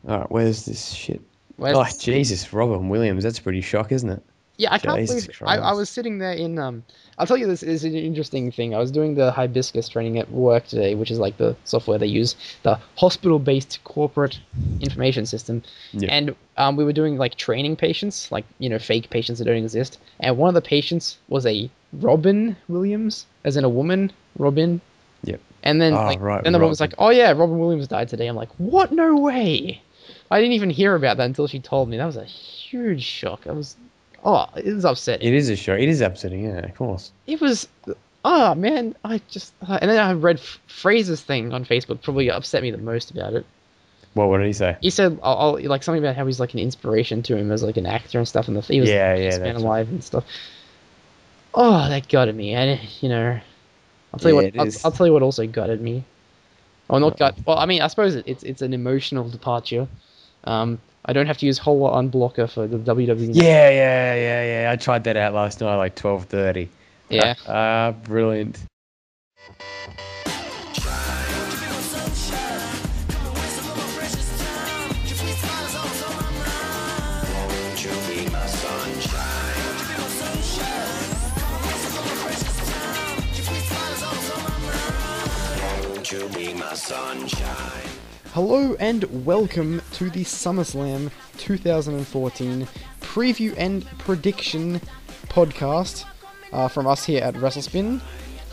All right, where's this shit? Where's Oh, Jesus, Robin Williams. That's pretty shock, isn't it? Yeah, I can't Jesus believe I Christ. was sitting there in I'll tell you, this is an interesting thing. I was doing the hibiscus training at work today, which is like the software they use, the hospital-based corporate information system. Yeah. And we were doing like training patients, like, fake patients that don't exist. And one of the patients was a Robin Williams, as in a woman, Robin. Yep. And then Oh, like right, then the woman's like, Robin. "Oh yeah, Robin Williams died today." I'm like, "What? No way." I didn't even hear about that until she told me. That was a huge shock. It was upsetting. It is a shock. It is upsetting, yeah, of course. It was, man, and then I read Fraser's thing on Facebook, probably upset me the most about it. What did he say? He said, like something about how he's like an inspiration to him as like an actor and stuff, and he was the Yeah, biggest man that's right. alive and stuff. Oh, that gutted me. And I'll tell you Yeah, what, it is. I'll tell you what also gutted me. Oh, not Uh-oh. gut. Well, I mean, I suppose it's an emotional departure. I don't have to use whole lot unblocker for the WWE. Yeah. I tried that out last night, like 12:30. Yeah. Brilliant. Hello and welcome to the SummerSlam 2014 preview and prediction podcast from us here at WrestleSpin.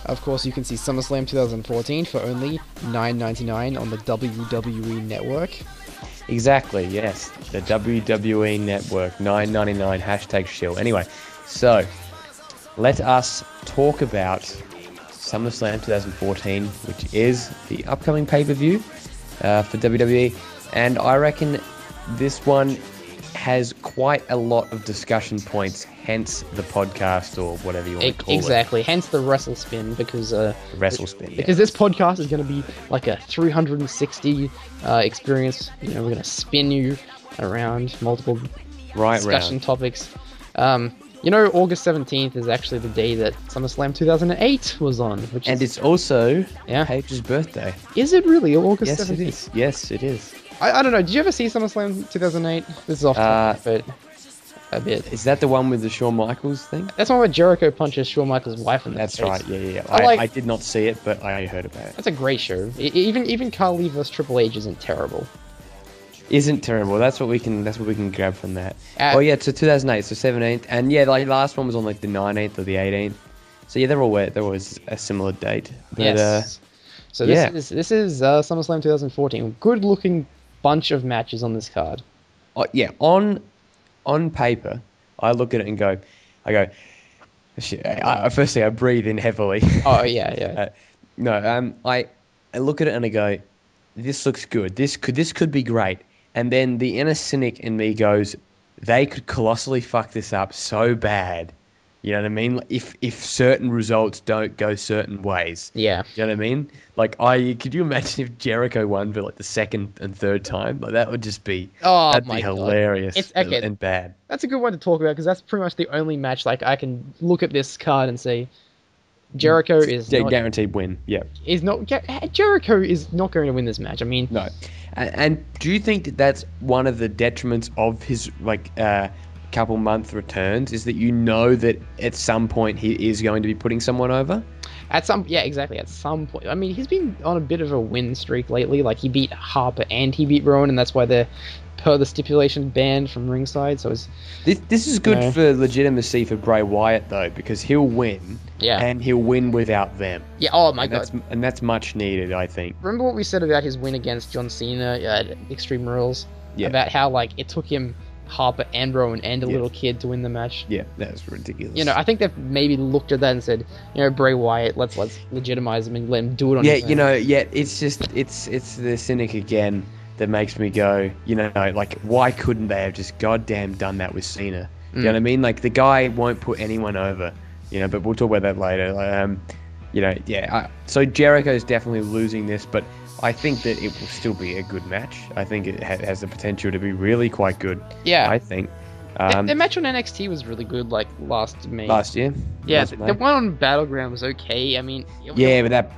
Of course, you can see SummerSlam 2014 for only $9.99 on the WWE Network. Exactly, yes. The WWE Network, 9.99, hashtag shill. Anyway, so let us talk about SummerSlam 2014, which is the upcoming pay-per-view for WWE. And I reckon this one has quite a lot of discussion points, hence the podcast or whatever you want to call Exactly, hence the WrestleSpin, because WrestleSpin, because this podcast is going to be like a 360 experience. We're going to spin you around multiple discussion topics. August 17th is actually the day that SummerSlam 2008 was on, it's also yeah. Paige's birthday. Is it really August Yes, 17th? it is. Yes, it is. I don't know. Did you ever see SummerSlam 2008? This is off topic, but a bit. Is that the one with the Shawn Michaels thing? That's one where Jericho punches Shawn Michaels' wife in the face. That's right. Yeah. I I did not see it, but I heard about it. That's a great show. Even Carly vs Triple H isn't terrible. Isn't terrible. That's what we can grab from that. So 2008, so 17th, and yeah, like last one was on like the 19th or the 18th. So yeah, they're all where there was a similar date. But, yes. So this is SummerSlam 2014. Good looking bunch of matches on this card. Yeah, on paper, I look at it and go, shit. Firstly, I breathe in heavily. Oh yeah. I look at it and I go, this looks good. This could be great. And then the inner cynic in me goes, they could colossally fuck this up so bad. You know what I mean? If certain results don't go certain ways. Yeah. You know what I mean? Like, could you imagine if Jericho won for like the second and third time? Like, that would just be, that'd be hilarious and bad. That's a good one to talk about, because that's pretty much the only match like I can look at this card and say, Jericho is guaranteed win. Yeah. Jericho is not going to win this match. I mean, no. And do you think that that's one of the detriments of his couple month returns, is that that at some point he is going to be putting someone over? Exactly. At some point, I mean, he's been on a bit of a win streak lately. Like, he beat Harper and he beat Rowan, and that's why they're, per the stipulation, banned from ringside. So this is good for legitimacy for Bray Wyatt, though, because he'll win. Yeah. And he'll win without them. Yeah. Oh my god. That's much needed, I think. Remember what we said about his win against John Cena at Extreme Rules? Yeah. About how like it took him Harper and Rowan and a little kid to win the match. Yeah, that was ridiculous. I think they've maybe looked at that and said, Bray Wyatt, let's legitimize him and let him do it on his own. It's just it's the cynic again that makes me go, like, why couldn't they have just goddamn done that with Cena? You know what I mean? Like, the guy won't put anyone over, but we'll talk about that later. So Jericho's definitely losing this, but I think that it will still be a good match. I think it has the potential to be really quite good. Yeah. I think. The match on NXT was really good, like last May. Last year? Yeah, the one on Battleground was okay. I mean... but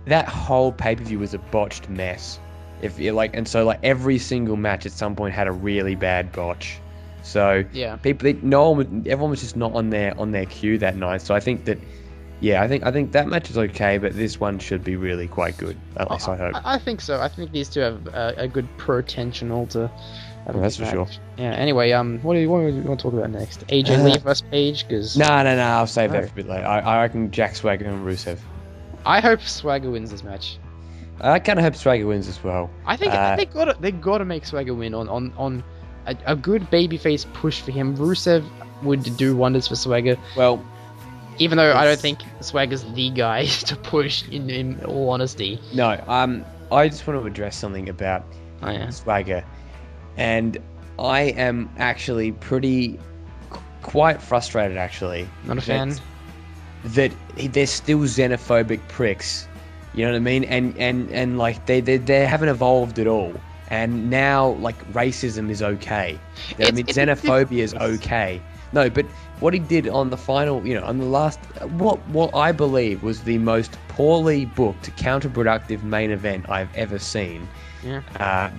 that whole pay-per-view was a botched mess. If you like, and so like every single match at some point had a really bad botch. So Yeah. everyone was just not on their cue that night. So I think that, yeah, I think that match is okay, but this one should be really quite good. At least I hope. I think so. I think these two have a good potential to. That's for sure. Yeah. Anyway, what do you want to talk about next? AJ Lee versus Paige, because. No. I'll save that for a bit later. I reckon Jack Swagger and Rusev. I hope Swagger wins this match. I kind of hope Swagger wins as well. I think they gotta make Swagger win on a good babyface push for him. Rusev would do wonders for Swagger. Well, even though I don't think Swagger's the guy to push. In all honesty. No. I just want to address something about Swagger, and I am actually quite frustrated. Actually, not a fan. That they're still xenophobic pricks. You know what I mean? And like they haven't evolved at all. And now like racism is okay. Xenophobia is okay. No, but what he did on the final, on the last, what I believe was the most poorly booked, counterproductive main event I've ever seen,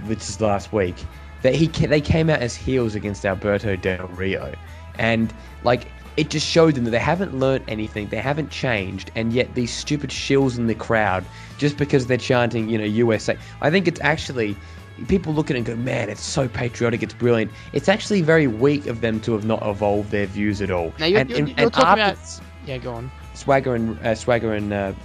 which is last week. They came out as heels against Alberto Del Rio, and like it just showed them that they haven't learnt anything, they haven't changed, and yet these stupid shills in the crowd, just because they're chanting, USA. I think it's actually, people look at it and go, man, it's so patriotic, it's brilliant. It's actually very weak of them to have not evolved their views at all. Now you're talking about... Yeah, go on. Swagger and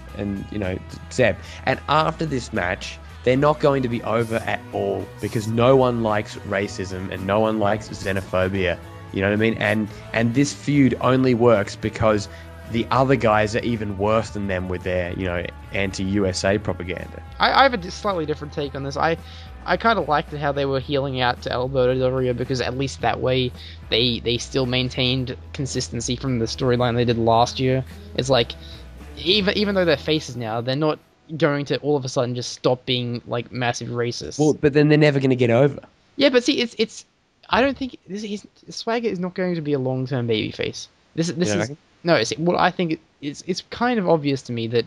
Zeb. And after this match, they're not going to be over at all, because no one likes racism and no one likes xenophobia. You know what I mean? And this feud only works because the other guys are even worse than them with their, anti-USA propaganda. I have a slightly different take on this. I kind of liked how they were healing out to Alberto Del Rio, because at least that way they still maintained consistency from the storyline they did last year. It's like, even though they're faces now, they're not going to all of a sudden just stop being like massive racists. Well, but then they're never going to get over. Yeah, but see, it's I don't think Swagger is not going to be a long-term babyface. This is no. See, what I think it's kind of obvious to me that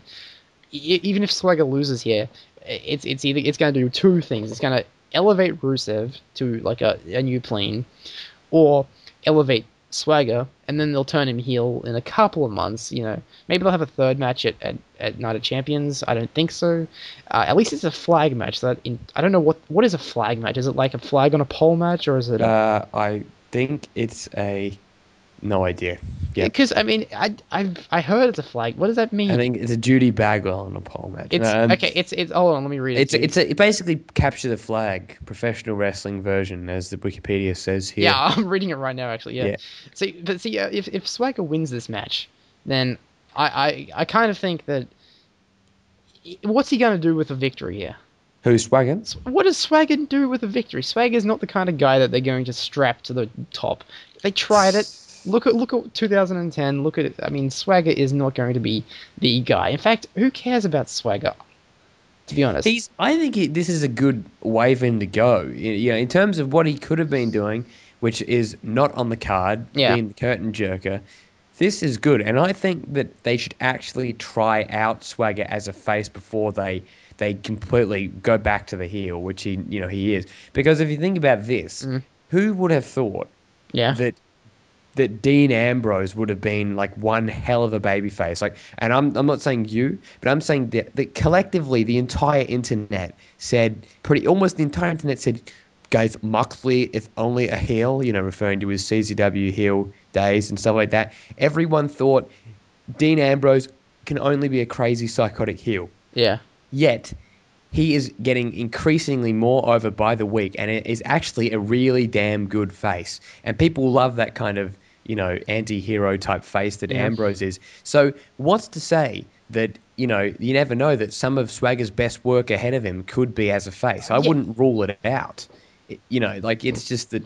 even if Swagger loses here, it's going to do two things. It's going to elevate Rusev to like a new plane, or elevate Swagger, and then they'll turn him heel in a couple of months. Maybe they'll have a third match at Night of Champions. I don't think so. At least it's a flag match. I don't know what is a flag match. Is it like a flag on a pole match, or is it? I think it's no idea. Yeah, because I mean, I heard it's a flag. What does that mean? I think it's a Judy Bagwell on a pole match. It's hold on, let me read it. It basically capture the flag, professional wrestling version, as the Wikipedia says here. Yeah, I'm reading it right now, actually. Yeah. If Swagger wins this match, then I kind of think that what's he going to do with a victory here? Who's Swagger? What does Swagger do with a victory? Swagger's not the kind of guy that they're going to strap to the top. They tried it. Look at 2010. Look at it. I mean, Swagger is not going to be the guy. In fact, who cares about Swagger? To be honest, I think this is a good way for him to go. In terms of what he could have been doing, which is not on the card, being the curtain jerker. This is good, and I think that they should actually try out Swagger as a face before they completely go back to the heel, which he is. Because if you think about this, who would have thought that Dean Ambrose would have been like one hell of a babyface? Like, and I'm not saying you, but I'm saying that collectively the entire internet said, almost the entire internet said, guys, Moxley is only a heel, referring to his CZW heel days and stuff like that. Everyone thought Dean Ambrose can only be a crazy psychotic heel. Yeah. Yet he is getting increasingly more over by the week, and it is actually a really damn good face. And people love that kind of, anti-hero type face that Ambrose is. So what's to say that, you never know that some of Swagger's best work ahead of him could be as a face. I wouldn't rule it out. It's just that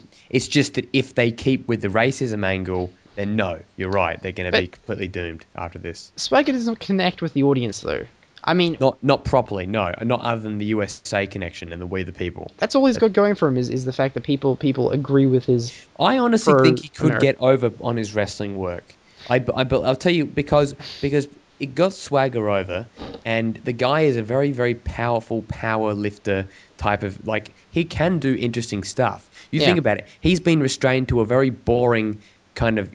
if they keep with the racism angle, then no, you're right. They're going to be completely doomed after this. Swagger does not connect with the audience, though. I mean, not properly, no, not other than the USA connection and the We the People. That's all he's got going for him is the fact that people agree with his. I honestly think he could get over on his wrestling work. I'll tell you because it got Swagger over, and the guy is a very, very powerful power lifter type of, like, he can do interesting stuff. You think about it, he's been restrained to a very boring kind of,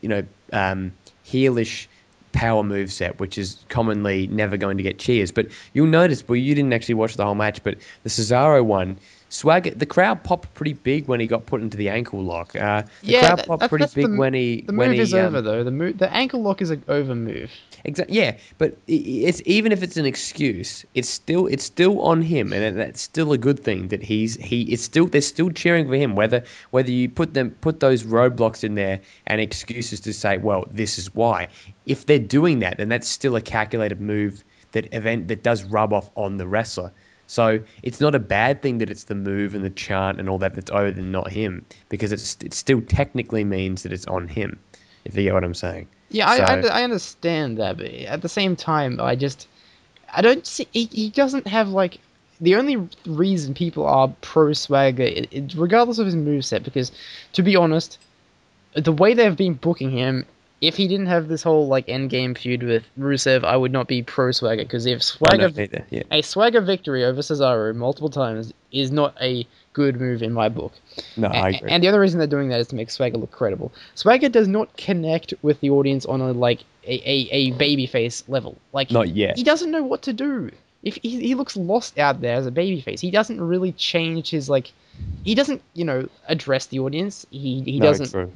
heelish power moveset, which is commonly never going to get cheers. But you'll notice, well, you didn't actually watch the whole match, but the Cesaro one, Swagger, the crowd popped pretty big when he got put into the ankle lock. The crowd popped pretty big when he... The move is over, though. The ankle lock is an over move. Exactly. Yeah, but it's even if it's an excuse, it's still on him, and that's still a good thing that they're still cheering for him. Whether you put those roadblocks in there and excuses to say, well, this is why. If they're doing that, then that's still a calculated move that does rub off on the wrestler. So it's not a bad thing that it's the move and the chant and all that's over than not him, because it still technically means that it's on him, if you get what I'm saying. Yeah, I understand that, but at the same time, I don't see... He doesn't have, like... The only reason people are pro-Swagger, regardless of his moveset, because, to be honest, the way they've been booking him... If he didn't have this whole like endgame feud with Rusev, I would not be pro Swagger, because if a Swagger victory over Cesaro multiple times is not a good move in my book. No, I agree. And the other reason they're doing that is to make Swagger look credible. Swagger does not connect with the audience on a babyface level. Like, not yet. He doesn't know what to do. If he looks lost out there as a babyface, he doesn't really change his like. He doesn't, address the audience. He doesn't. True.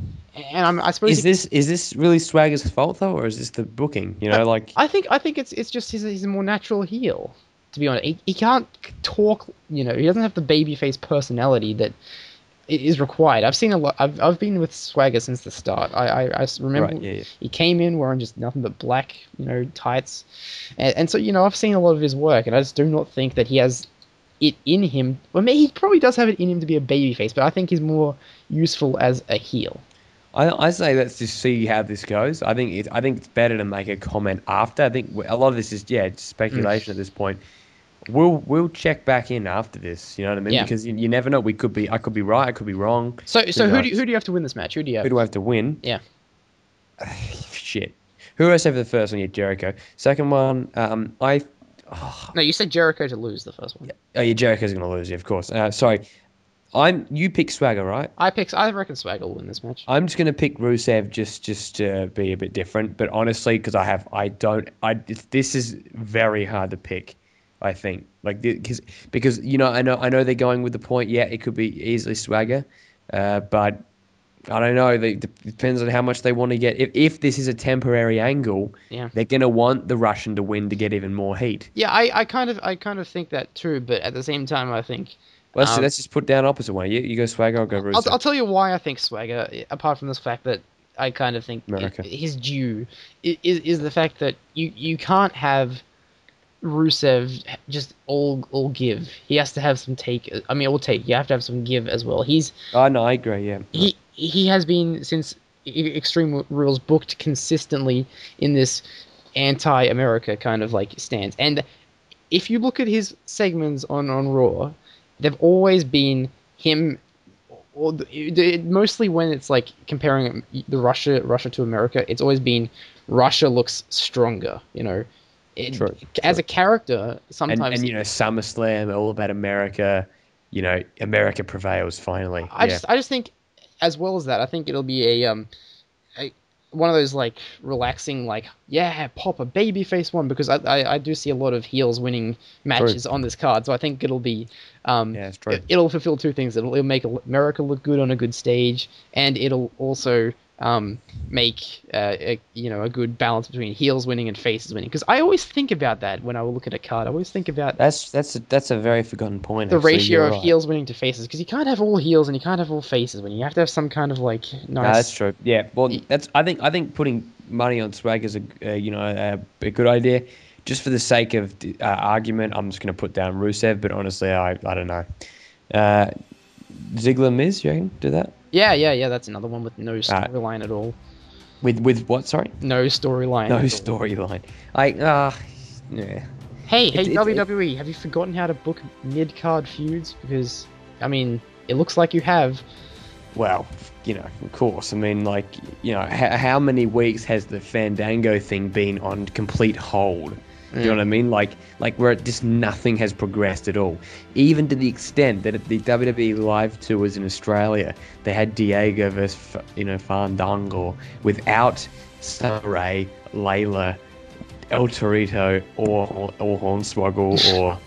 And I suppose is this really Swagger's fault though, or is this the booking? I think it's just he's a more natural heel. To be honest, he can't talk. He doesn't have the babyface personality that is required. I've seen a lot. I've been with Swagger since the start. I remember he came in wearing just nothing but black, tights, and so I've seen a lot of his work, and I just do not think that he has it in him. Well, maybe he probably does have it in him to be a babyface, but I think he's more useful as a heel. I say let's just see how this goes. I think it's better to make a comment after. I think a lot of this is speculation at this point. We'll check back in after this. You know what I mean? Yeah. Because you never know. I could be right. I could be wrong. So who do you have to win this match? Who do I have to win? Yeah. Shit. Who do I say for the first one? Yeah, Jericho. Second one, No, you said Jericho to lose the first one. Oh, yeah, Jericho's going to lose, yeah, of course. Sorry. You pick Swagger, right? I reckon Swagger will win this match. I'm just going to pick Rusev just to be a bit different, but honestly, because this is very hard to pick, I think. Like, because I know they're going with the point, yeah, it could be easily Swagger, but I don't know. It depends on how much they want to get. If this is a temporary angle, they're going to want the Russian to win to get even more heat. Yeah, I kind of think that too. But at the same time, I think let's just put down opposite way. You go Swagger, I'll go Rusev. I'll tell you why I think Swagger. Apart from this fact that I kind of think his due is the fact that you can't have Rusev just all give. He has to have some take. I mean, all take. You have to have some give as well. No, I agree. Yeah. He has been, since Extreme Rules, booked consistently in this anti-America kind of like stance. And if you look at his segments on Raw, they've always been him, mostly when it's like comparing the Russia to America, it's always been Russia looks stronger, True. As a character, sometimes... And SummerSlam, all about America, America prevails finally. I just think... As well as that, I think it'll be a one of those like relaxing, like pop a babyface one, because I do see a lot of heels winning matches on this card, so I think it'll be it's true. It'll fulfill two things. It'll make America look good on a good stage, and it'll also make a good balance between heels winning and faces winning. Because I always think about that when I look at a card. I always think about that's a very forgotten point. The ratio of heels winning to faces, because you can't have all heels and you can't have all faces. When you have to have some kind of like nice. No, that's true. Yeah, well, I think putting money on Swag is a good idea. Just for the sake of argument, I'm just going to put down Rusev. But honestly, I don't know. Ziggler, Miz, you reckon do that? Yeah. That's another one with no storyline at all. With what? Sorry. No storyline. No storyline. Yeah. Hey, WWE, have you forgotten how to book mid-card feuds? Because, I mean, it looks like you have. Well, of course. I mean, how many weeks has the Fandango thing been on complete hold? Do you know what I mean? Like where just nothing has progressed at all. Even to the extent that at the WWE live tours in Australia, they had Diego versus, Fandango without Summer Rae, Layla, El Torito, or Hornswoggle, or,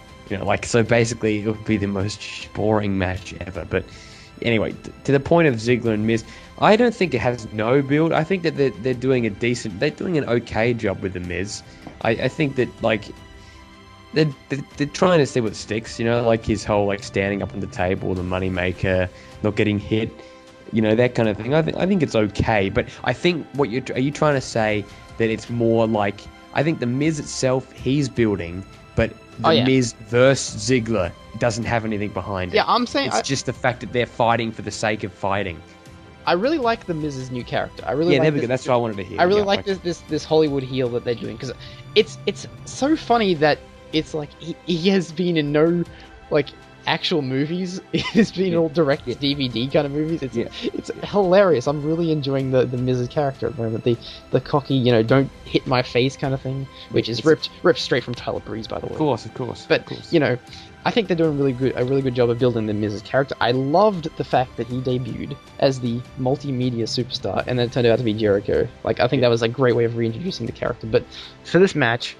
so basically it would be the most boring match ever. But anyway, to the point of Ziggler and Miz, I don't think it has no build. I think that they're doing an okay job with the Miz. I think that they're trying to see what sticks, like his whole standing up on the table, the moneymaker, not getting hit, that kind of thing. I think it's okay, but I think are you trying to say that it's more like, I think the Miz itself he's building, but the Miz versus Ziggler doesn't have anything behind it. Yeah, I'm saying it's just the fact that they're fighting for the sake of fighting. I really like the Miz's new character. That's what I wanted to hear. I really like this Hollywood heel that they're doing, because it's so funny that it's like he has been in no actual movies. It's been all direct DVD kind of movies. It's hilarious. I'm really enjoying the Miz's character at the moment. The cocky, don't hit my face kind of thing, which is ripped straight from Tyler Breeze, by the way. Of course. But I think they're doing a really good job of building the Miz's character. I loved the fact that he debuted as the multimedia superstar, and then it turned out to be Jericho. I think that was a great way of reintroducing the character. But for this match,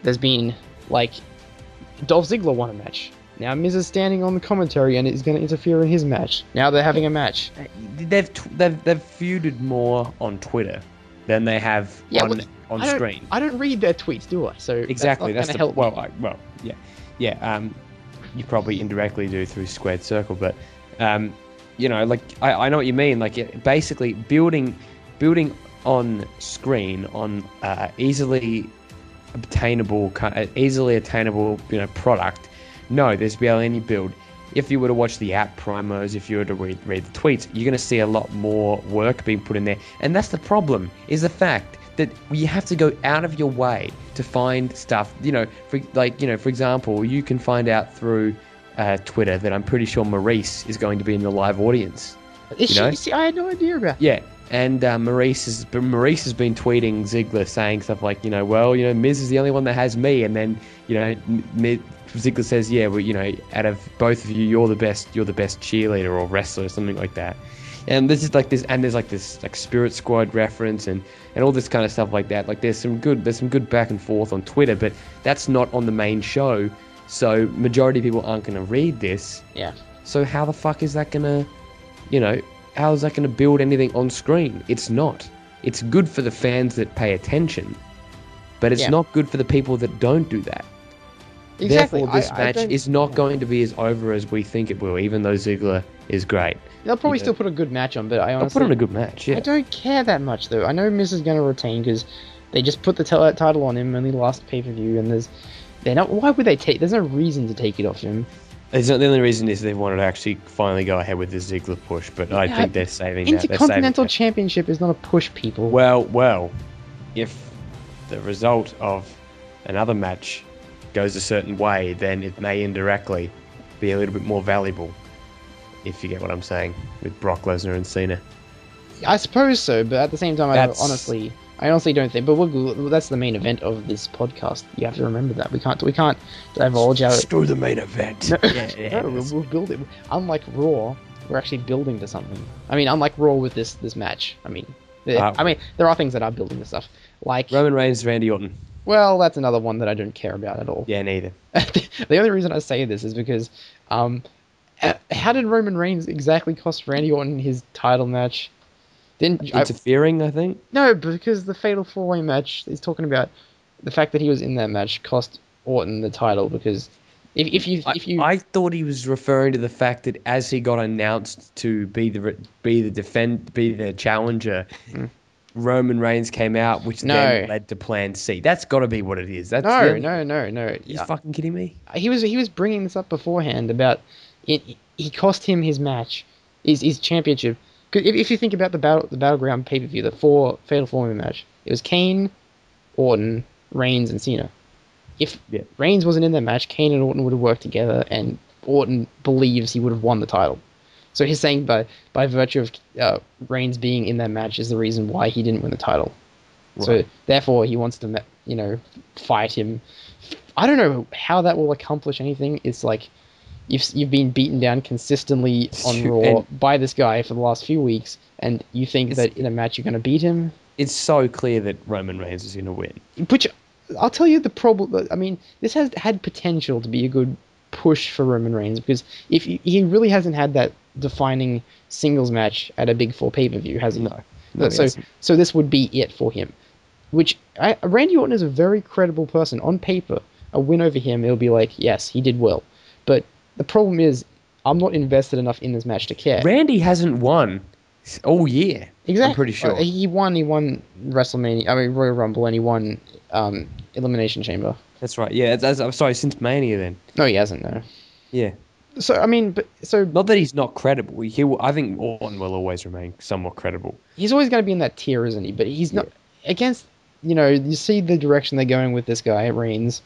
there's been Dolph Ziggler won a match. Now Miz is standing on the commentary and is going to interfere in his match. Now they're having a match. They've feuded more on Twitter than they have on screen. I don't read their tweets, do I? So exactly, that's help. You probably indirectly do through Squared Circle, but I know what you mean. Basically building on screen on easily attainable product. No, there's barely any build. If you were to watch the app promos, if you were to read the tweets, you're going to see a lot more work being put in there. And that's the problem, is the fact that you have to go out of your way to find stuff. For example, you can find out through Twitter that I'm pretty sure Maurice is going to be in the live audience. Is she? See, I had no idea about that. Yeah. And Maurice has been tweeting Ziggler saying stuff like, Miz is the only one that has me. And then, Ziggler says, out of both of you, you're the best cheerleader or wrestler or something like that. And there's this Spirit Squad reference and all this kind of stuff like that. There's some good back and forth on Twitter, but that's not on the main show. So majority of people aren't going to read this. Yeah. So how the fuck is that going to, how is that going to build anything on screen? It's not. It's good for the fans that pay attention, but it's not good for the people that don't do that. Exactly. Therefore, this match is not going to be as over as we think it will, even though Ziggler is great. They'll probably still put a good match on, but I honestly... They'll put on a good match, yeah. I don't care that much, though. I know Miz is going to retain, because they just put the title on him in the last pay-per-view, and why would they take... There's no reason to take it off him. The only reason is they wanted to actually finally go ahead with the Ziggler push, but I think they're saving that. Intercontinental Championship is not a push, people. Well, if the result of another match goes a certain way, then it may indirectly be a little bit more valuable, if you get what I'm saying, with Brock Lesnar and Cena. I suppose so, but at the same time, I honestly don't think. But that's the main event of this podcast. You have to remember that we can't divulge our. Let's do the main event. We'll build it. Unlike Raw, we're actually building to something. I mean, unlike Raw with this match. There are things that are building to stuff, like Roman Reigns, Randy Orton. Well, that's another one that I don't care about at all. Yeah, neither. The only reason I say this is because, how did Roman Reigns exactly cost Randy Orton his title match? Interfering, I think? No, because the Fatal 4-Way match is talking about the fact that he was in that match cost Orton the title, because if you I thought he was referring to the fact that as he got announced to be the challenger, Roman Reigns came out, which then led to Plan C. That's got to be what it is. No. You fucking kidding me? He was bringing this up beforehand about it. He cost him his match, his championship. Because if you think about the Battleground pay-per-view, the Fatal 4-Way match, it was Kane, Orton, Reigns, and Cena. If Reigns wasn't in that match, Kane and Orton would have worked together, and Orton believes he would have won the title. So he's saying by virtue of Reigns being in that match is the reason why he didn't win the title. Right. So therefore he wants to, fight him. I don't know how that will accomplish anything. It's like you've been beaten down consistently on Raw by this guy for the last few weeks, and you think that in a match you're going to beat him. It's so clear that Roman Reigns is going to win. Which, I'll tell you the problem. I mean, this has had potential to be a good push for Roman Reigns, because if he really hasn't had that defining singles match at a Big Four pay-per-view, has he? No, so this would be it for him. Which Randy Orton is a very credible person on paper. A win over him, it'll be like, yes, he did well. But the problem is, I'm not invested enough in this match to care. Randy hasn't won all year. Exactly. I'm pretty sure. He won WrestleMania, Royal Rumble, and he won Elimination Chamber. That's right. Yeah, I'm sorry, since Mania then. No, he hasn't, no. Yeah. So, I mean, not that he's not credible. I think Orton will always remain somewhat credible. He's always going to be in that tier, isn't he? But he's not... Against, you see the direction they're going with this guy, Reigns.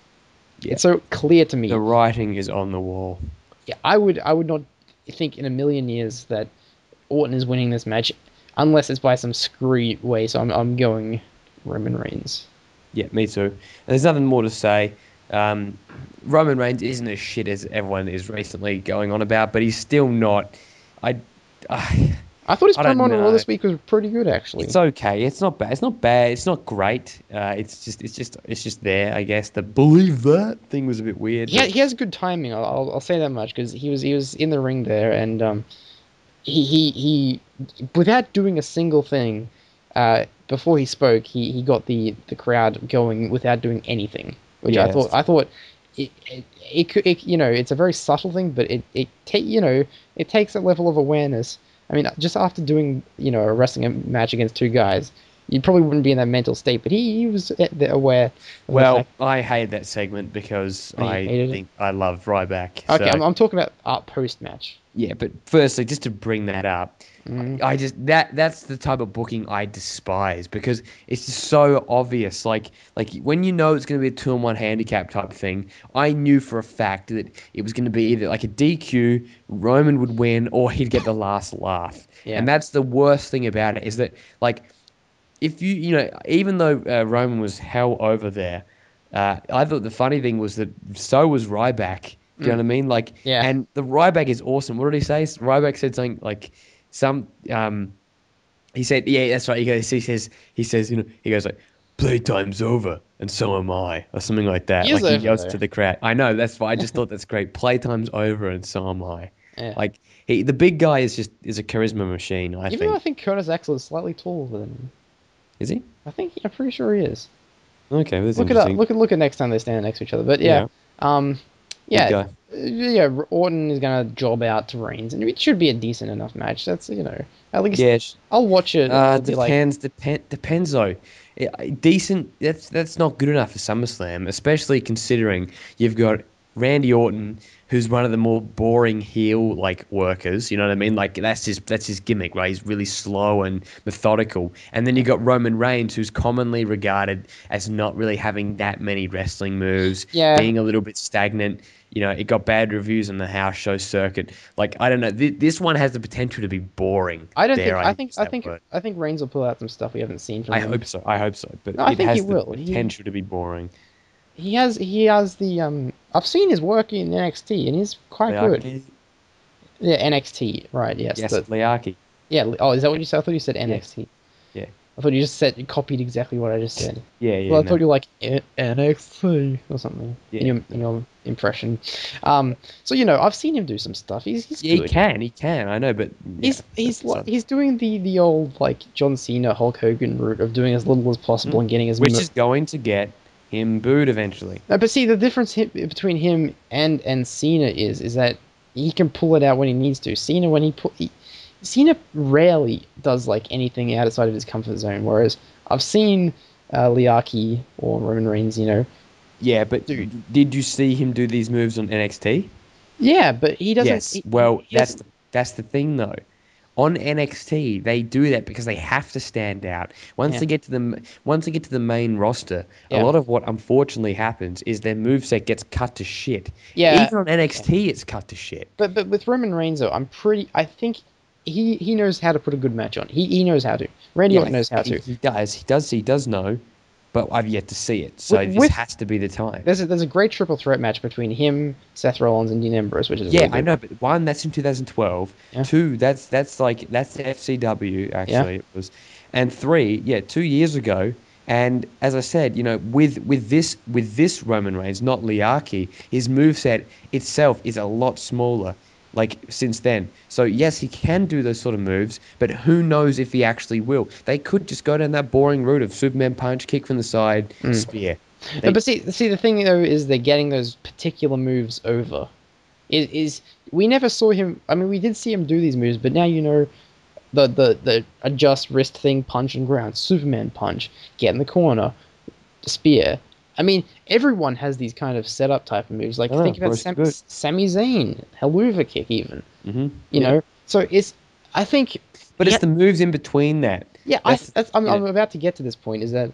Yeah. It's so clear to me. The writing is on the wall. Yeah, I would not think in a million years that Orton is winning this match, unless it's by some screwy way. So I'm going Roman Reigns. Yeah, me too. And there's nothing more to say. Roman Reigns isn't as shit as everyone is recently going on about, but he's still not. I thought his promo on Raw this week was pretty good, actually. It's okay. It's not bad. It's not bad. It's not great. It's just there, I guess. The believe that thing was a bit weird. Yeah, he has good timing. I'll say that much, because he was in the ring there, and he without doing a single thing, before he spoke, he got the crowd going without doing anything, which I thought it could, it's a very subtle thing, but it takes a level of awareness. I mean, just after doing, a wrestling match against two guys, you probably wouldn't be in that mental state, but he was aware. Well, I hated that segment because I love Ryback. Okay, so. I'm talking about post-match. Yeah, but firstly, just to bring that up, that's the type of booking I despise, because it's just so obvious. Like when it's going to be a 2-on-1 handicap type thing, I knew for a fact that it was going to be either like a DQ, Roman would win, or he'd get the last laugh. Yeah. And that's the worst thing about it, is that if even though Roman was hell over there, I thought the funny thing was that so was Ryback. Do you know what I mean? And the Ryback is awesome. What did he say? Ryback said something like he said, yeah, that's right. He says, he goes like, playtime's over and so am I, or something like that. He yells to the crowd. I know, that's why I just thought that's great. Playtime's over and so am I. Yeah. The big guy is a charisma machine, I think. Even though I think Curtis Axel is slightly taller than him. Is he? I'm pretty sure he is. Okay, well, look it up. Look at next time they stand next to each other. But yeah. Orton is gonna job out to Reigns, and it should be a decent enough match. That's at least. Yeah, I'll watch it. Depends though. Decent. That's not good enough for SummerSlam, especially considering you've got Randy Orton, who's one of the more boring heel workers. You know what I mean? That's his gimmick, right? He's really slow and methodical. And then you got Roman Reigns, who's commonly regarded as not really having that many wrestling moves, being a little bit stagnant. It got bad reviews on the house show circuit. I don't know. This one has the potential to be boring. I think Reigns will pull out some stuff we haven't seen from him. I hope so. But no, it has the potential to be boring. He has the I've seen his work in NXT, and he's quite good. Yeah, NXT, right? Yes. Yes, Liaki. Yeah. Oh, is that what you said? I thought you said NXT. Yeah. I thought you copied exactly what I just said. Yeah. Well, I thought you were like NXT or something in your impression. So I've seen him do some stuff. He's good. He can. I know, but he's doing the old John Cena, Hulk Hogan route of doing as little as possible and getting as which is going to get him booed eventually. No, but see, the difference between him and Cena is that he can pull it out when he needs to. Cena rarely does anything outside of his comfort zone, whereas I've seen Liaki or Roman Reigns, Yeah, but did you see him do these moves on NXT? Yeah, but he doesn't. Yes, that's the thing though. on NXT, they do that because they have to stand out. Once they get to the main roster, a lot of what unfortunately happens is their moveset gets cut to shit. Yeah. Even on NXT, it's cut to shit. But with Roman Reigns though, I think he knows how to put a good match on. He knows how to. Randy Orton knows how to. He does know, but I've yet to see it. So this has to be the time. There's a great triple threat match between him, Seth Rollins, and Dean Ambrose, which is yeah, really good. I know, but one, that's in 2012. Yeah. Two, that's FCW actually it was, and three, 2 years ago. And as I said, with this Roman Reigns, not Liaki, his moveset itself is a lot smaller. Like since then, so yes, he can do those sort of moves, but who knows if he actually will? They could just go down that boring route of Superman punch, kick from the side, spear. But see, the thing though is they're getting those particular moves over. We never saw him. I mean, we did see him do these moves, but now the adjust wrist thing, punch and ground, Superman punch, get in the corner, spear. I mean, everyone has these kind of setup type of moves. Like think about Sami Zayn, Helluva Kick, even. You know, so I think. But it's the moves in between that. Yeah, I'm about to get to this point. Is that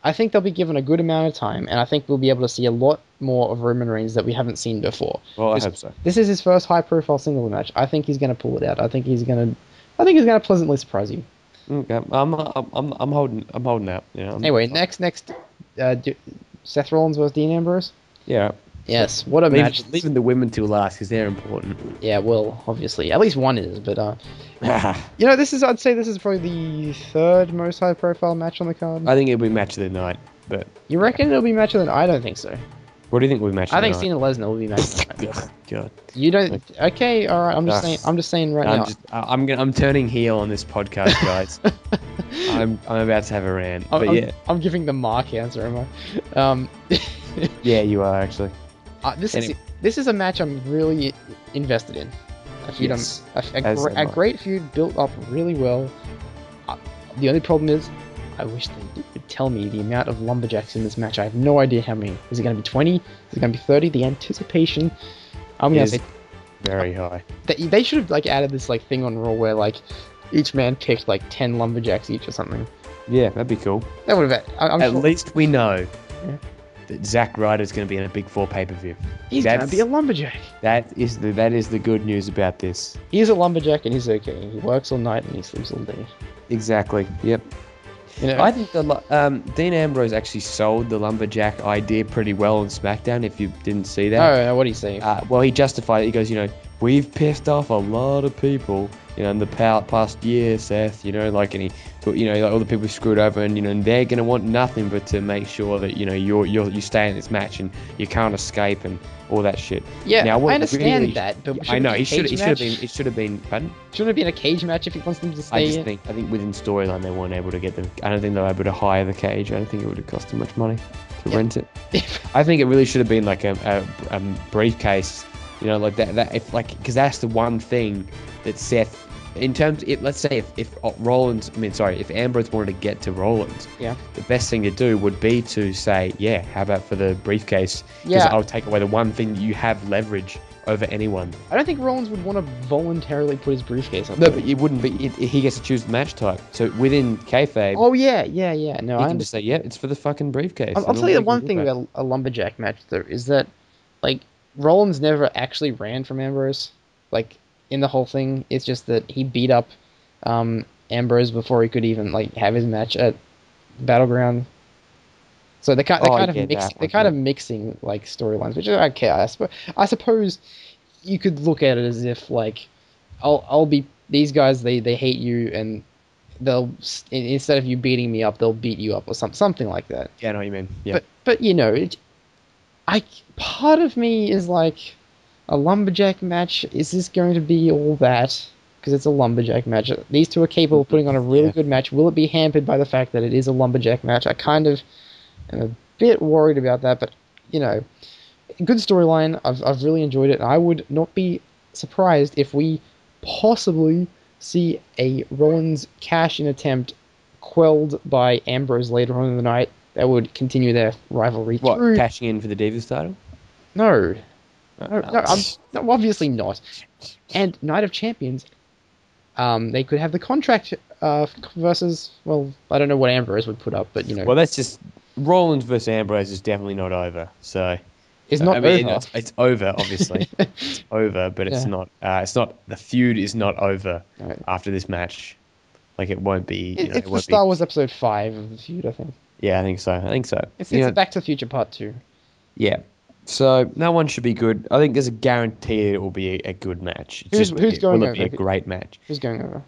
I think they'll be given a good amount of time, and I think we'll be able to see a lot more of Roman Reigns that we haven't seen before. Well, I hope so. This is his first high-profile singles match. I think he's going to pull it out. I think he's going to pleasantly surprise you. Okay, I'm holding out. Anyway, next, Seth Rollins versus Dean Ambrose. Yeah. Yes, what a match. Leaving the women till last because they're important. Yeah, well, obviously. At least one is, but... I'd say this is probably the third most high-profile match on the card. I think it'll be match of the night, but... You reckon it'll be match of the night? I don't think so. What do you think will be match of the night? I think Cena Lesnar will be match of the night. God. You don't... Okay, alright, I'm just saying right now. I'm turning heel on this podcast, guys. I'm about to have a rant, I'm giving the Mark answer, am I? Yeah, you are, actually. This is a match I'm really invested in. A great feud built up really well. The only problem is, I wish they would tell me the amount of lumberjacks in this match. I have no idea how many. Is it going to be 20? Is it going to be 30? The anticipation, I'm going to say very high. They should have added this thing on Raw where each man picked 10 lumberjacks each or something. Yeah, that'd be cool. That would have. At least we know. Yeah. That Zack Ryder's going to be in a Big 4 pay-per-view. He's going to be a lumberjack. That is the good news about this. He's a lumberjack and he's okay. He works all night and he sleeps all day. Exactly. Yep. I think Dean Ambrose actually sold the lumberjack idea pretty well on SmackDown. If you didn't see that. Oh, what did he say? Well, he justified it. He goes, we've pissed off a lot of people, in the past year, Seth. And he all the people who screwed over, and they're gonna want nothing but to make sure that you stay in this match and you can't escape and all that shit. Yeah, now, I understand that, but I know it should have been. Pardon? Shouldn't it be in a cage match if he wants them to stay? I think within storyline they weren't able to get them. I don't think they were able to hire the cage. I don't think it would have cost too much money to rent it. I think it really should have been a briefcase. Because that's the one thing that Seth. In terms, let's say if Ambrose wanted to get to Rollins, the best thing to do would be to say, how about for the briefcase? Because I'll take away the one thing that you have leverage over anyone. I don't think Rollins would want to voluntarily put his briefcase on. No, but it wouldn't be. He gets to choose the match type. So within kayfabe. Oh yeah. No, I can just say, it's for the fucking briefcase. I'll tell you the one thing about a lumberjack match though is that, Rollins never actually ran from Ambrose. In the whole thing, it's just that he beat up Ambrose before he could even have his match at Battleground. So they're kind of mixing storylines, which is okay. I suppose you could look at it as if I'll be these guys they hate you and they'll instead of you beating me up they'll beat you up or something like that. Yeah, I know what you mean. Yeah. But part of me is a lumberjack match, is this going to be all that? Because it's a lumberjack match. These two are capable of putting on a really good match. Will it be hampered by the fact that it is a lumberjack match? I kind of am a bit worried about that, but, good storyline. I've really enjoyed it. I would not be surprised if we possibly see a Rollins cash-in attempt quelled by Ambrose later on in the night. That would continue their rivalry. What, cashing in for the Divas title? No, obviously not. And Night of Champions, They could have the contract versus, well, I don't know what Ambrose would put up, but you know. Well, that's just Rollins versus Ambrose is definitely not over. So It's not over. It's over, obviously. It's over, but it's Yeah. not. It's not. The feud is not over Right. after this match. Like it won't be. It's It the won't Star Wars episode 5 of the feud, I think. Yeah, I think so. It's You know, Back to the Future Part 2. yeah. So that one should be good. I think there's a guarantee it will be a good match. Who's going will it be over? a great match? Who's going over?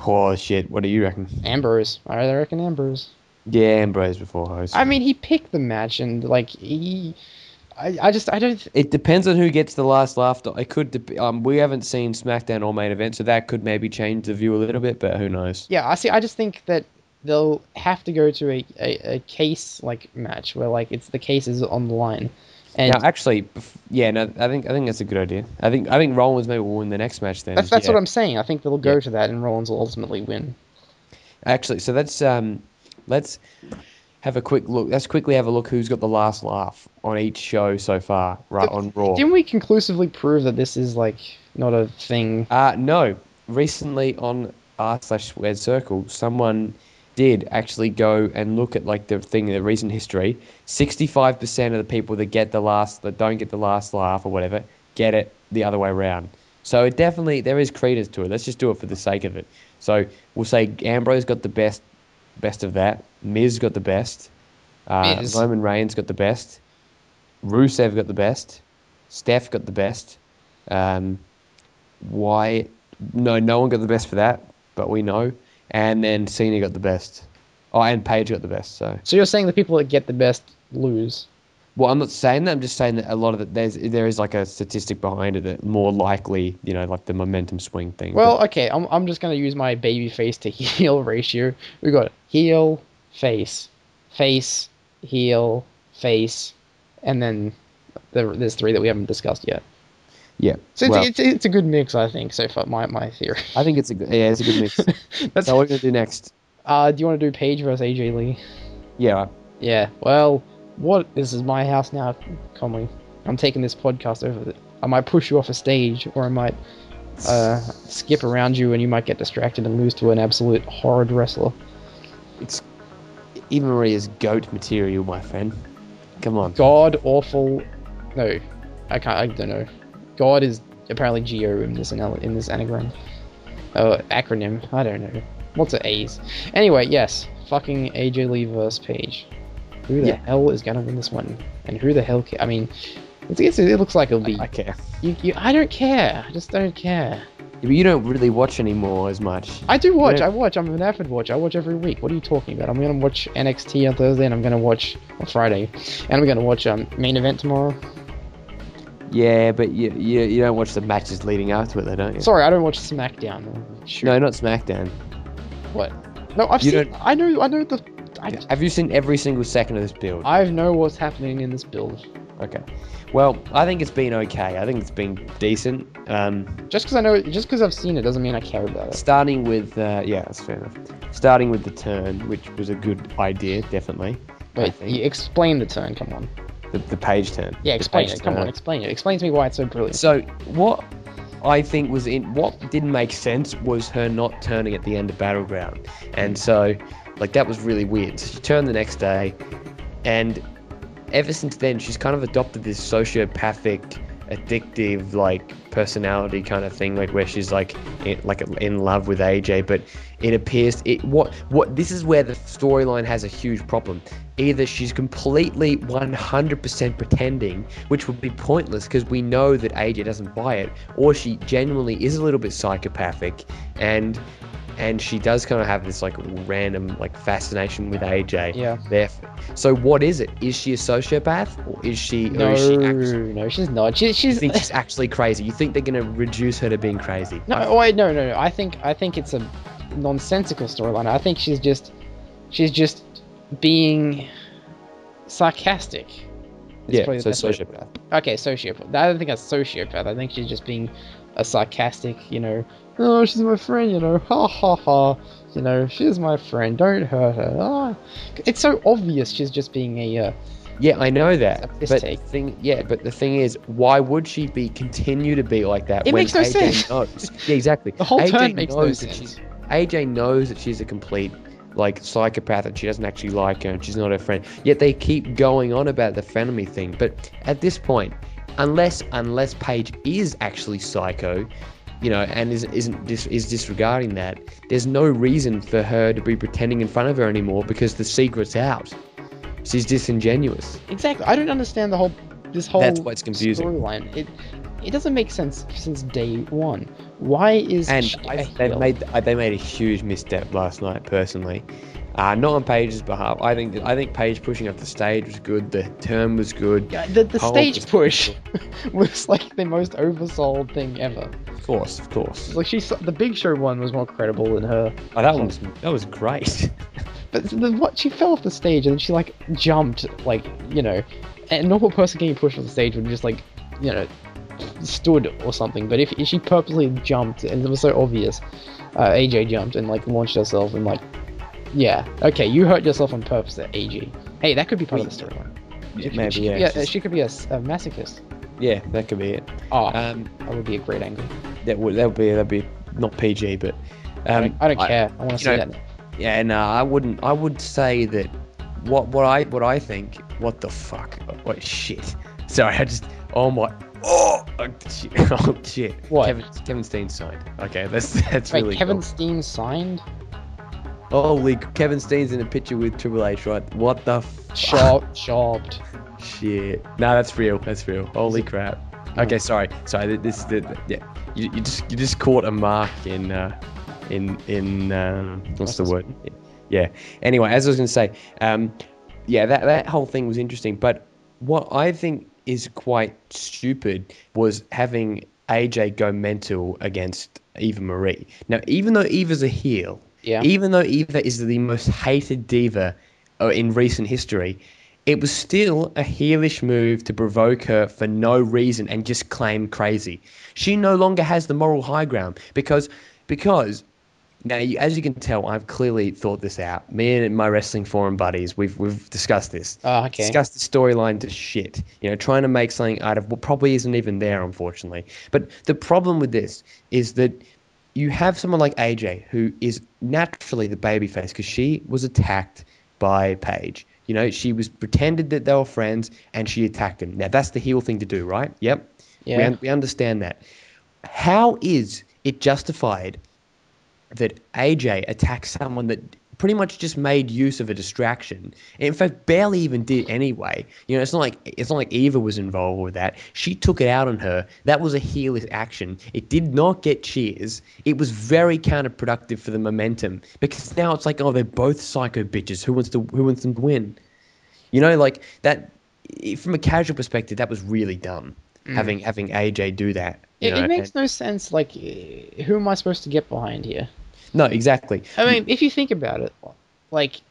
Oh shit! What do you reckon? Ambrose. I reckon Ambrose. Yeah, Ambrose before host. I mean, he picked the match, and like I don't. It depends on who gets the last laugh. It could. We haven't seen SmackDown or main event, so that could maybe change the view a little bit. But who knows? Yeah, I see. I just think that they'll have to go to a case like match where like it's the cases on the line. And now, actually, yeah, no, I think that's a good idea. I think Rollins maybe will win the next match then. That's yeah. what I'm saying. I think they'll go to that, and Rollins will ultimately win. Actually, so let's have a quick look. Let's quickly have a look who's got the last laugh on each show so far, right, on Raw. Didn't we conclusively prove that this is like not a thing? No. Recently on r/Squared Circle, someone did actually go and look at like the recent history. 65% of the people that don't get the last laugh or whatever get it the other way around. So it definitely, there is credence to it. Let's just do it for the sake of it. So we'll say Ambrose got the best of that. Miz got the best. Roman Reigns got the best. Rusev got the best. Steph got the best. Wyatt, no one got the best for that, but we know. And then Cena got the best. Oh, and Paige got the best. So you're saying the people that get the best lose? Well, I'm not saying that. I'm just saying that a lot of it, there is like a statistic behind it that more likely, like the momentum swing thing. Well, okay, I'm just gonna use my baby face to heel ratio. We got heel, face, heel, face, and then there's 3 that we haven't discussed yet. Yeah. So it's a good mix, I think. So far, my theory. I think it's a good mix. That's what we're gonna do next. Do you want to do Paige versus AJ Lee? Yeah. Yeah. Well, this is my house now, Conley. I'm taking this podcast over. I might push you off a stage, or I might skip around you, and you might get distracted and lose to an absolute horrid wrestler. It's Eva Maria's goat material, my friend. Come on. God awful. No, I can't. I don't know. God is apparently Geo in this anagram. Acronym. I don't know. What's it? A's. Anyway, yes. Fucking AJ Lee versus Paige. Who the hell is gonna win this one? And who the hell I mean, it looks like it'll be. I care. I don't care. I just don't care. Yeah, but you don't really watch anymore as much. I do watch. I watch. I'm an avid watcher. I watch every week. What are you talking about? I'm gonna watch NXT on Thursday, and I'm gonna watch on Friday, and I'm gonna watch main event tomorrow. Yeah, but you don't watch the matches leading up to it, though, don't you? Sorry, I don't watch SmackDown. Shoot. No, not SmackDown. What? No, I've seen. I know the. Have you seen every single second of this build? I know what's happening in this build. Okay. Well, I think it's been okay. I think it's been decent. Just because I've seen it doesn't mean I care about it. Starting with, that's fair enough. Starting with the turn, which was a good idea, definitely. Wait, you explain the turn. Come on. The Paige turn. Yeah, explain it. Come on, explain it. Explain to me why it's so brilliant. So what I think what didn't make sense was her not turning at the end of Battleground, and so that was really weird. So she turned the next day, and ever since then she's kind of adopted this sociopathic, addictive personality kind of thing, where she's in love with AJ. But it appears this is where the storyline has a huge problem. Either she's completely 100% pretending, which would be pointless because we know that AJ doesn't buy it, or she genuinely is a little bit psychopathic and she does kind of have this random fascination with AJ. Yeah. So what is it? Is she a sociopath, or is she? No, she's not. You think she's actually crazy? You think they're gonna reduce her to being crazy? No, wait, no. I think it's a nonsensical storyline. I think she's just being sarcastic. Yeah, so sociopath. Okay, sociopath. I don't think that's sociopath. I think she's just being a sarcastic, oh, she's my friend, ha ha ha, she's my friend, don't hurt her. It's so obvious she's just being a Yeah, I know that. Except this But take. but the thing is, why would she continue to be like that It when makes no AJ sense. knows? Yeah, exactly. The whole AJ turn makes no knows that sense. AJ knows that she's a complete like psychopath and she doesn't actually like her and she's not her friend. Yet they keep going on about the frenemy thing. But at this point, unless Paige is actually psycho, and is disregarding that, there's no reason for her to be pretending in front of her anymore because the secret's out. She's disingenuous. Exactly. I don't understand this whole That's why it's confusing. storyline. It doesn't make sense since day one. Why is And she a they heel? made a huge misstep last night. Personally, not on Paige's behalf. I think Paige pushing up the stage was good. The turn was good. Yeah, the Whole stage was- push was like the most oversold thing ever. Of course. Like the Big Show one was more credible than her. Oh, that was great. But she fell off the stage and then she like jumped a normal person getting pushed off the stage would just stood or something. But if she purposely jumped and it was so obvious, AJ jumped and like launched herself and yeah, okay, you hurt yourself on purpose at AJ. Hey, that could be part of the storyline. She could be a masochist. Yeah, that could be it. Oh, that would be a great angle. That'd be not PG, but I don't care. I want to see that. Yeah, no, I wouldn't. I would say that what I think. What the fuck? What shit? Sorry, shit. What? Kevin Steen signed. Okay, that's Wait, really Kevin cool. Steen signed? Holy, Kevin Steen's in a picture with Triple H, right? What the Chopped. shit? No, that's real. That's real. Holy crap. Okay, sorry. You just caught a mark in what's the word? Yeah. Anyway, as I was going to say, that whole thing was interesting. But what I think is quite stupid was having AJ go mental against Eva Marie. Now, even though Eva's a heel, even though Eva is the most hated diva in recent history, it was still a heelish move to provoke her for no reason and just claim crazy. She no longer has the moral high ground because now, as you can tell, I've clearly thought this out. Me and my wrestling forum buddies, we've discussed this. Oh, okay. Discussed the storyline to shit. Trying to make something out of what probably isn't even there, unfortunately. But the problem with this is that you have someone like AJ who is naturally the babyface because she was attacked by Paige. She was pretended that they were friends and she attacked him. Now, that's the heel thing to do, right? Yep. Yeah. We understand that. How is it justified that AJ attacks someone that pretty much just made use of a distraction? In fact, barely even did anyway. It's not like Eva was involved with that. She took it out on her. That was a heelish action. It did not get cheers. It was very counterproductive for the momentum because now it's like, oh, they're both psycho bitches. Who wants them to win? Like that. From a casual perspective, that was really dumb. Having AJ do that. It makes no sense. Like, who am I supposed to get behind here? No, exactly. I mean, if you think about it, like,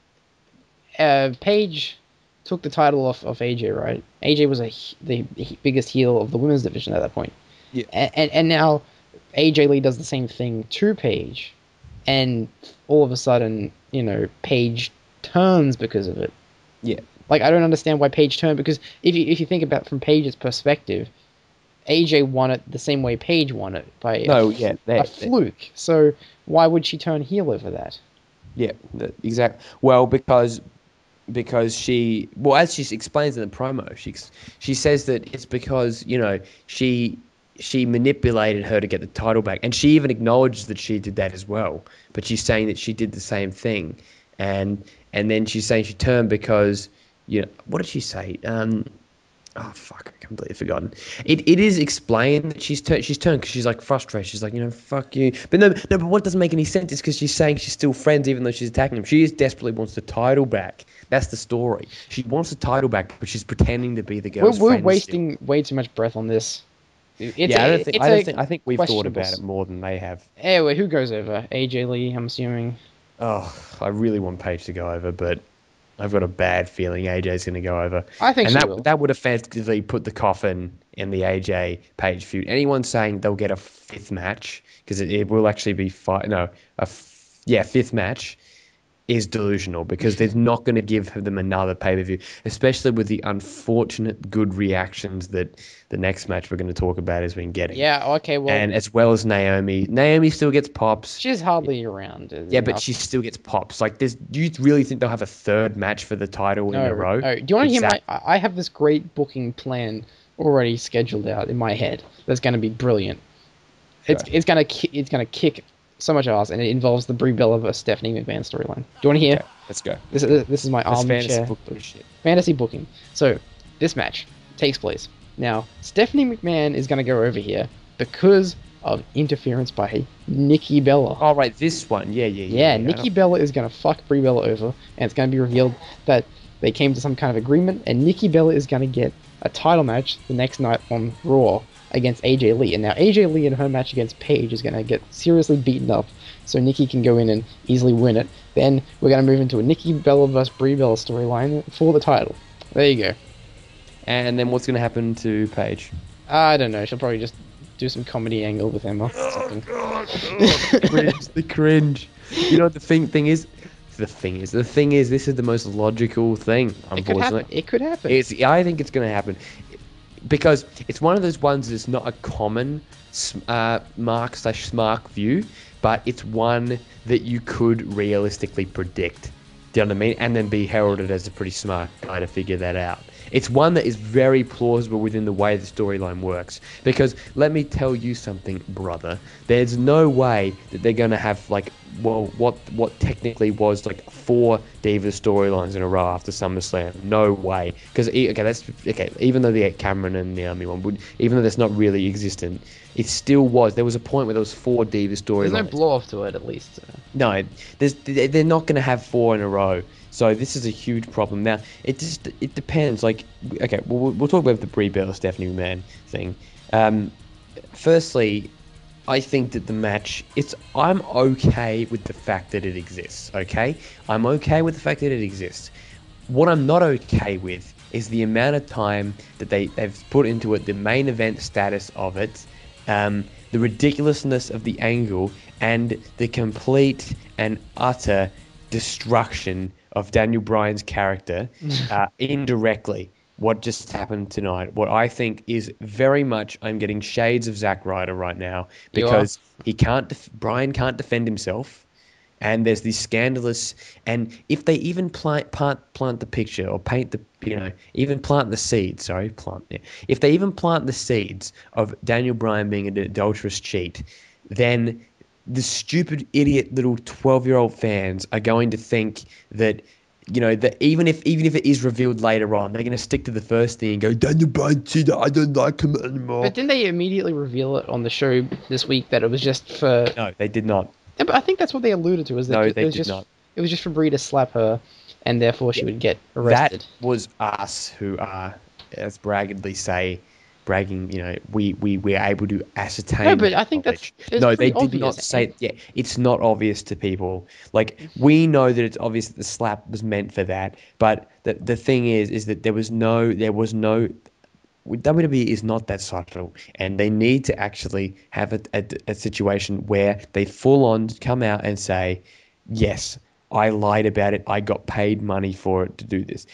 Paige took the title off of AJ, right? AJ was the biggest heel of the women's division at that point. Yeah. And now AJ Lee does the same thing to Paige, and all of a sudden, Paige turns because of it. Yeah. Like, I don't understand why Paige turned, because if you think about it from Paige's perspective, AJ won it the same way Paige won it, by a fluke. So why would she turn heel over that? Yeah, exactly. Well, because she, as she explains in the promo, she says that it's because she manipulated her to get the title back, and she even acknowledges that she did that as well. But she's saying that she did the same thing, and then she's saying she turned because what did she say? Oh fuck! I completely forgotten. It is explained that she's turned because she's like frustrated. She's like, fuck you. But no. But what doesn't make any sense is because she's saying she's still friends even though she's attacking him. She desperately wants the title back. That's the story. She wants the title back, but she's pretending to be the girl's We're friend wasting way too much breath on this. I think we've thought about it more than they have. Anyway, who goes over? AJ Lee, I'm assuming. Oh, I really want Paige to go over, but I've got a bad feeling AJ's going to go over. I think and she will. that would effectively put the coffin in the AJ Paige feud. Anyone saying they'll get a fifth match, because it will actually be fifth match, is delusional because there's not going to give them another pay-per-view, especially with the unfortunate good reactions that the next match we're going to talk about has been getting. Yeah, okay, well... And as well as Naomi. Naomi still gets pops. She's hardly around. Yeah, but she still gets pops. Like, do you really think they'll have a third match for the title in a row? No. Do you want to hear my... I have this great booking plan already scheduled out in my head that's going to be brilliant. Sure. It's going to kick so much ass, and it involves the Brie Bella vs. Stephanie McMahon storyline. Do you want to hear? Okay, let's go. This is my armchair fantasy booking. So this match takes place now. Stephanie McMahon is going to go over here because of interference by Nikki Bella. Oh right, this one. Yeah. Nikki Bella is going to fuck Brie Bella over, and it's going to be revealed that they came to some kind of agreement, and Nikki Bella is going to get a title match the next night on Raw against AJ Lee. And now AJ Lee in her match against Paige is going to get seriously beaten up, so Nikki can go in and easily win it. Then we're going to move into a Nikki Bella vs. Brie Bella storyline for the title. There you go. And then what's going to happen to Paige? I don't know. She'll probably just do some comedy angle with Emma. The cringe. You know what the thing is? The thing is, this is the most logical thing, unfortunately. It could happen. I think it's going to happen. Because it's one of those ones that's not a common mark/smark view, but it's one that you could realistically predict. Do you know what I mean? And then be heralded as a pretty smart guy to figure that out. It's one that is very plausible within the way the storyline works. Because let me tell you something, brother. There's no way that they're going to have, like, well, what technically was, like, 4 Diva storylines in a row after SummerSlam. No way. Because, even though the Cameron and Naomi one, even though that's not really existent, it still was. There was a point where there was 4 Diva storylines. There's no blow-off to it, at least. No, they're not going to have 4 in a row. So this is a huge problem. Now, it depends. Like, okay, we'll talk about the Brie Bella Stephanie McMahon thing. Firstly, I think that the match, I'm okay with the fact that it exists, okay? I'm okay with the fact that it exists. What I'm not okay with is the amount of time that they've put into it, the main event status of it, the ridiculousness of the angle, and the complete and utter destruction of Daniel Bryan's character indirectly. What just happened tonight, what I think is very much, I'm getting shades of Zack Ryder right now, because Bryan can't defend himself, and there's this scandalous, and if they even plant the picture, or paint the, even plant the seeds, if they even plant the seeds of Daniel Bryan being an adulterous cheat, then the stupid idiot little 12-year-old fans are going to think that, that even if it is revealed later on, they're going to stick to the first thing and go, Daniel Bryan, I don't like him anymore. But didn't they immediately reveal it on the show this week that it was just for... No, they did not. Yeah, but I think that's what they alluded to. No, they did not. It was just for Brie to slap her, and therefore she would get arrested. That was us who are, as bragging, we're able to ascertain. No, but I think knowledge. they did not say. Yeah, it's not obvious to people. Like, we know that it's obvious that the slap was meant for that, but the thing is that there was no. WWE is not that subtle, and they need to actually have a situation where they full on come out and say, yes, I lied about it. I got paid money for it to do this.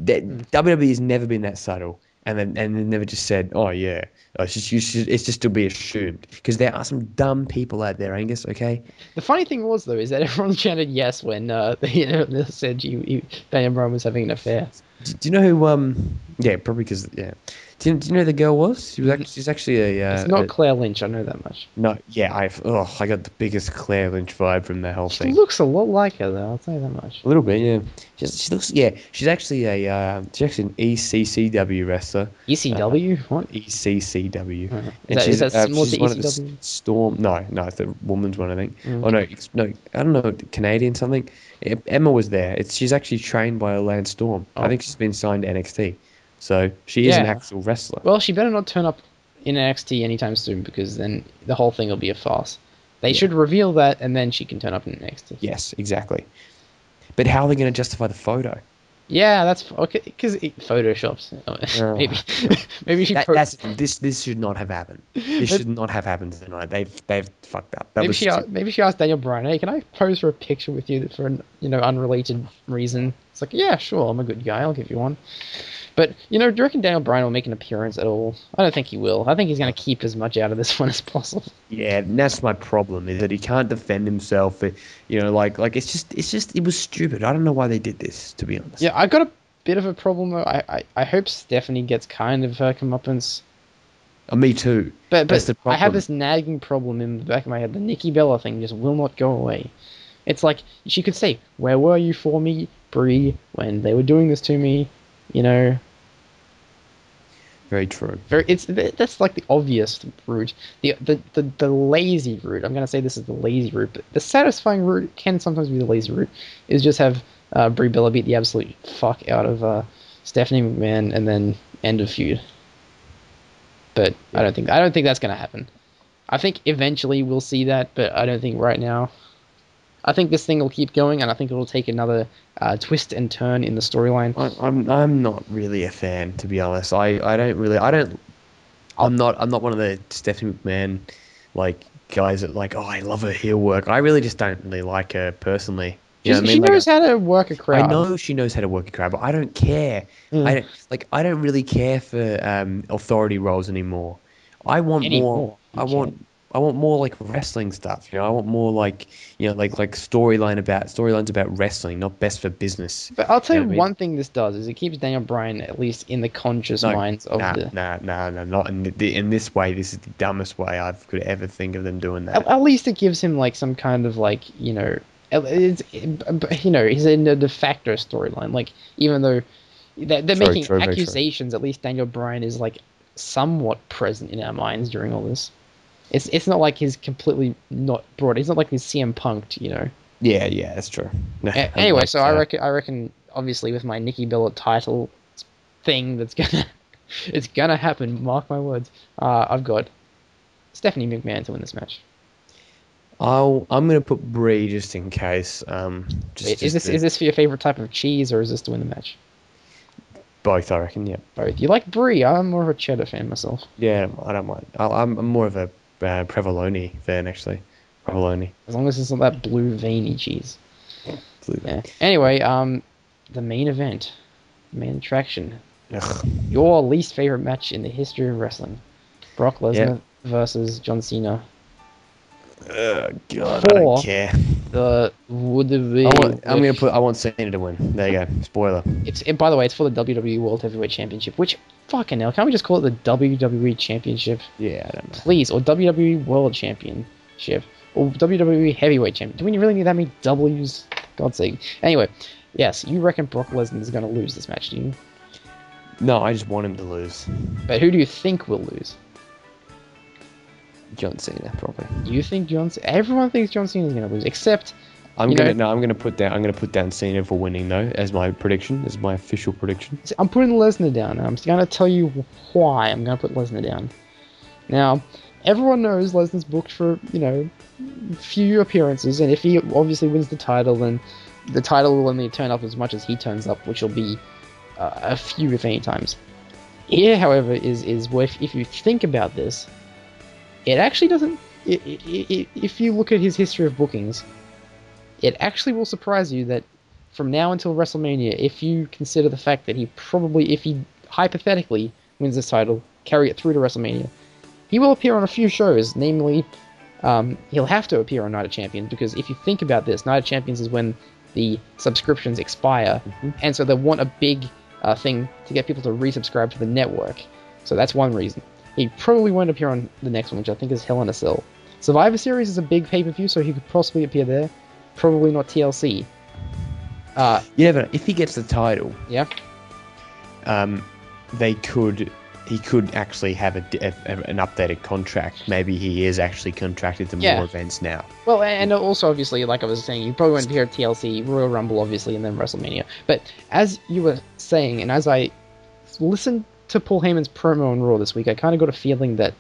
WWE has never been that subtle. And they never just said, oh, yeah, it's just to be assumed. Because there are some dumb people out there, Angus, okay? The funny thing was, though, is that everyone chanted yes when they said Daniel Bryan was having an affair. Do you know who, yeah, probably because, yeah. Do you know who the girl was? She's actually a... it's not Claire Lynch, I know that much. No, yeah, I got the biggest Claire Lynch vibe from the whole thing. She looks a lot like her, though, I'll tell you that much. A little bit, yeah. She's actually an ECCW wrestler. ECW? What? ECCW. Oh. And is that similar to one of ECW? the Storm... No, it's the woman's one, I think. Oh, no, I don't know, Canadian something. Emma was there. She's actually trained by Lance Storm. I think she's been signed to NXT. So she is an actual wrestler. Well, she better not turn up in NXT anytime soon, because then the whole thing will be a farce. They should reveal that, and then she can turn up in NXT. Yes, exactly. But how are they going to justify the photo? Yeah, that's okay because it photoshops. Maybe, maybe she. This should not have happened. This should not have happened tonight. They've fucked up. Maybe she asked Daniel Bryan, "Hey, can I pose for a picture with you for an unrelated reason?" It's like, yeah, sure, I'm a good guy. I'll give you one. But do you reckon Daniel Bryan will make an appearance at all? I don't think he will. I think he's going to keep as much out of this one as possible. Yeah, and that's my problem is that he can't defend himself. It was stupid. I don't know why they did this, to be honest. Yeah, I got a bit of a problem though. I hope Stephanie gets kind of her comeuppance. Me too. But I have this nagging problem in the back of my head. The Nikki Bella thing just will not go away. It's like she could say, "Where were you for me, Brie, when they were doing this to me?" Very true. That's like the obvious route. The lazy route. I'm gonna say this is the lazy route, but the satisfying route can sometimes be the lazy route. Is just have Brie Bella beat the absolute fuck out of Stephanie McMahon and then end of feud. But yeah. I don't think that's gonna happen. I think eventually we'll see that, but I don't think right now. I think this thing will keep going, and I think it will take another twist and turn in the storyline. I'm not really a fan, to be honest. I'm not one of the Stephanie McMahon guys that I love her heel work. I really just don't really like her personally. She knows how to work a crowd. I know she knows how to work a crowd, but I don't care. I don't really care for authority roles anymore. I want more. I want more wrestling stuff. I want more storylines about wrestling, not best for business. But I'll tell you one thing this does is it keeps Daniel Bryan at least in the conscious minds of No, not in this way. This is the dumbest way I could ever think of them doing that. At least it gives him some kind of he's in a de facto storyline. Even though they're making accusations, at least Daniel Bryan is somewhat present in our minds during all this. It's not like he's completely not brought. He's not like he's CM Punk'd, Yeah, that's true. Anyway, I reckon obviously with my Nikki Bella title thing it's gonna happen. Mark my words. I've got Stephanie McMahon to win this match. I'm gonna put Brie just in case. Is this for your favorite type of cheese, or is this to win the match? Both, I reckon. Yeah. Both. You like Brie? I'm more of a cheddar fan myself. Yeah, I don't mind. I'm more of a provolone fan, actually. Provolone. As long as it's not that blue veiny cheese. Yeah. Anyway, the main event, main attraction. Ugh. Your least favorite match in the history of wrestling: Brock Lesnar versus John Cena. God, I don't care. I want Cena to win. There you go. Spoiler. By the way, it's for the WWE World Heavyweight Championship. Which fucking hell? Can't we just call it the WWE Championship? Yeah, I don't know. Please, or WWE World Championship, or WWE Heavyweight Champion. Do we really need that many W's? God's sake. Anyway, yes, you reckon Brock Lesnar is going to lose this match, do you? No, I just want him to lose. But who do you think will lose? John Cena, probably. You think John Cena? Everyone thinks John Cena is going to lose, except I'm gonna put down Cena for winning though as my prediction, as my official prediction. I'm putting Lesnar down. I'm going to tell you why I'm going to put Lesnar down. Now, everyone knows Lesnar's booked for few appearances, and if he obviously wins the title, then the title will only turn up as much as he turns up, which will be a few, if any times. Here, however, is where if you think about this. It actually doesn't. If you look at his history of bookings, it actually will surprise you that from now until WrestleMania, if you consider the fact that if he hypothetically wins this title, carry it through to WrestleMania, he will appear on a few shows. Namely, he'll have to appear on Night of Champions, because if you think about this, Night of Champions is when the subscriptions expire, and so they want a big thing to get people to resubscribe to the network. So that's one reason. He probably won't appear on the next one, which I think is Hell in a Cell. Survivor Series is a big pay-per-view, so he could possibly appear there. Probably not TLC. But if he gets the title, he could actually have an updated contract. Maybe he is actually contracted to more events now. Well, and also obviously, like I was saying, he probably won't appear at TLC, Royal Rumble, obviously, and then WrestleMania. But as you were saying, and as I listened to Paul Heyman's promo on Raw this week, I kind of got a feeling that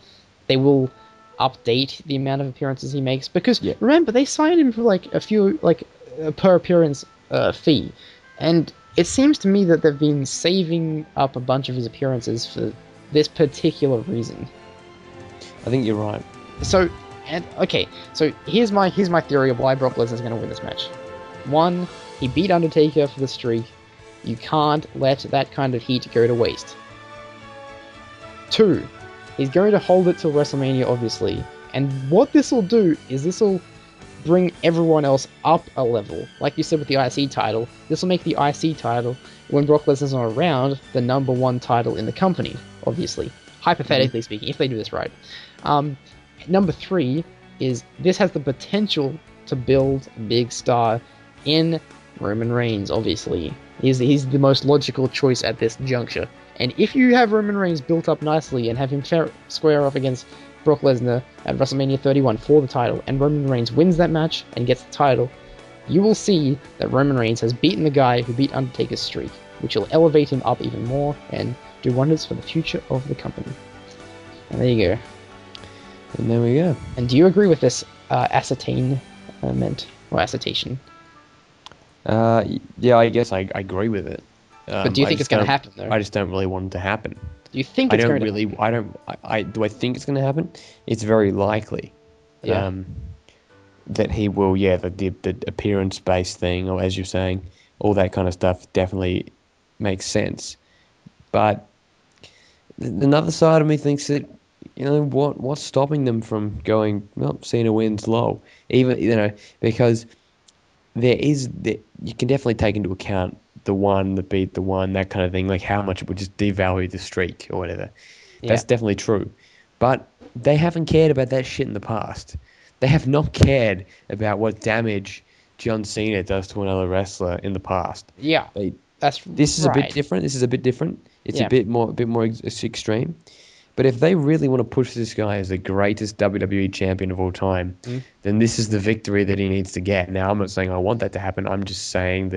they will update the amount of appearances he makes, because remember, they signed him for a few per appearance fee, and It seems to me that they've been saving up a bunch of his appearances for this particular reason. I think you're right. So, so here's my theory of why Brock Lesnar's going to win this match. One, he beat Undertaker for the streak. You can't let that kind of heat go to waste. Two, he's going to hold it till WrestleMania, obviously. And what this will do is this will bring everyone else up a level. Like you said with the IC title, this will make the IC title, when Brock Lesnar's not around, the #1 title in the company, obviously. Hypothetically speaking, if they do this right. Number 3 is this has the potential to build a big star in Roman Reigns, obviously. He's the most logical choice at this juncture. And if you have Roman Reigns built up nicely and have him square off against Brock Lesnar at WrestleMania 31 for the title, and Roman Reigns wins that match and gets the title, you will see that Roman Reigns has beaten the guy who beat Undertaker's streak, which will elevate him up even more and do wonders for the future of the company. And there you go. And there we go. And do you agree with this ascertainment or assertion? Yeah, I guess I agree with it. But do you think it's going to happen, though? I just don't really want it to happen. Do you think it's going to happen? Do I think it's going to happen? It's very likely. Yeah. That he will, the appearance-based thing, or as you're saying, all that kind of stuff definitely makes sense. But another side of me thinks that, what's stopping them from going, well, Cena wins low? Even, because you can definitely take into account the one that beat the one, that kind of thing, like how much it would just devalue the streak or whatever. Yeah. That's definitely true. But they haven't cared about that shit in the past. They have not cared about what damage John Cena does to another wrestler in the past. Yeah, This is a bit different. It's a bit more extreme. But if they really want to push this guy as the greatest WWE champion of all time, then this is the victory that he needs to get. Now, I'm not saying I want that to happen. I'm just saying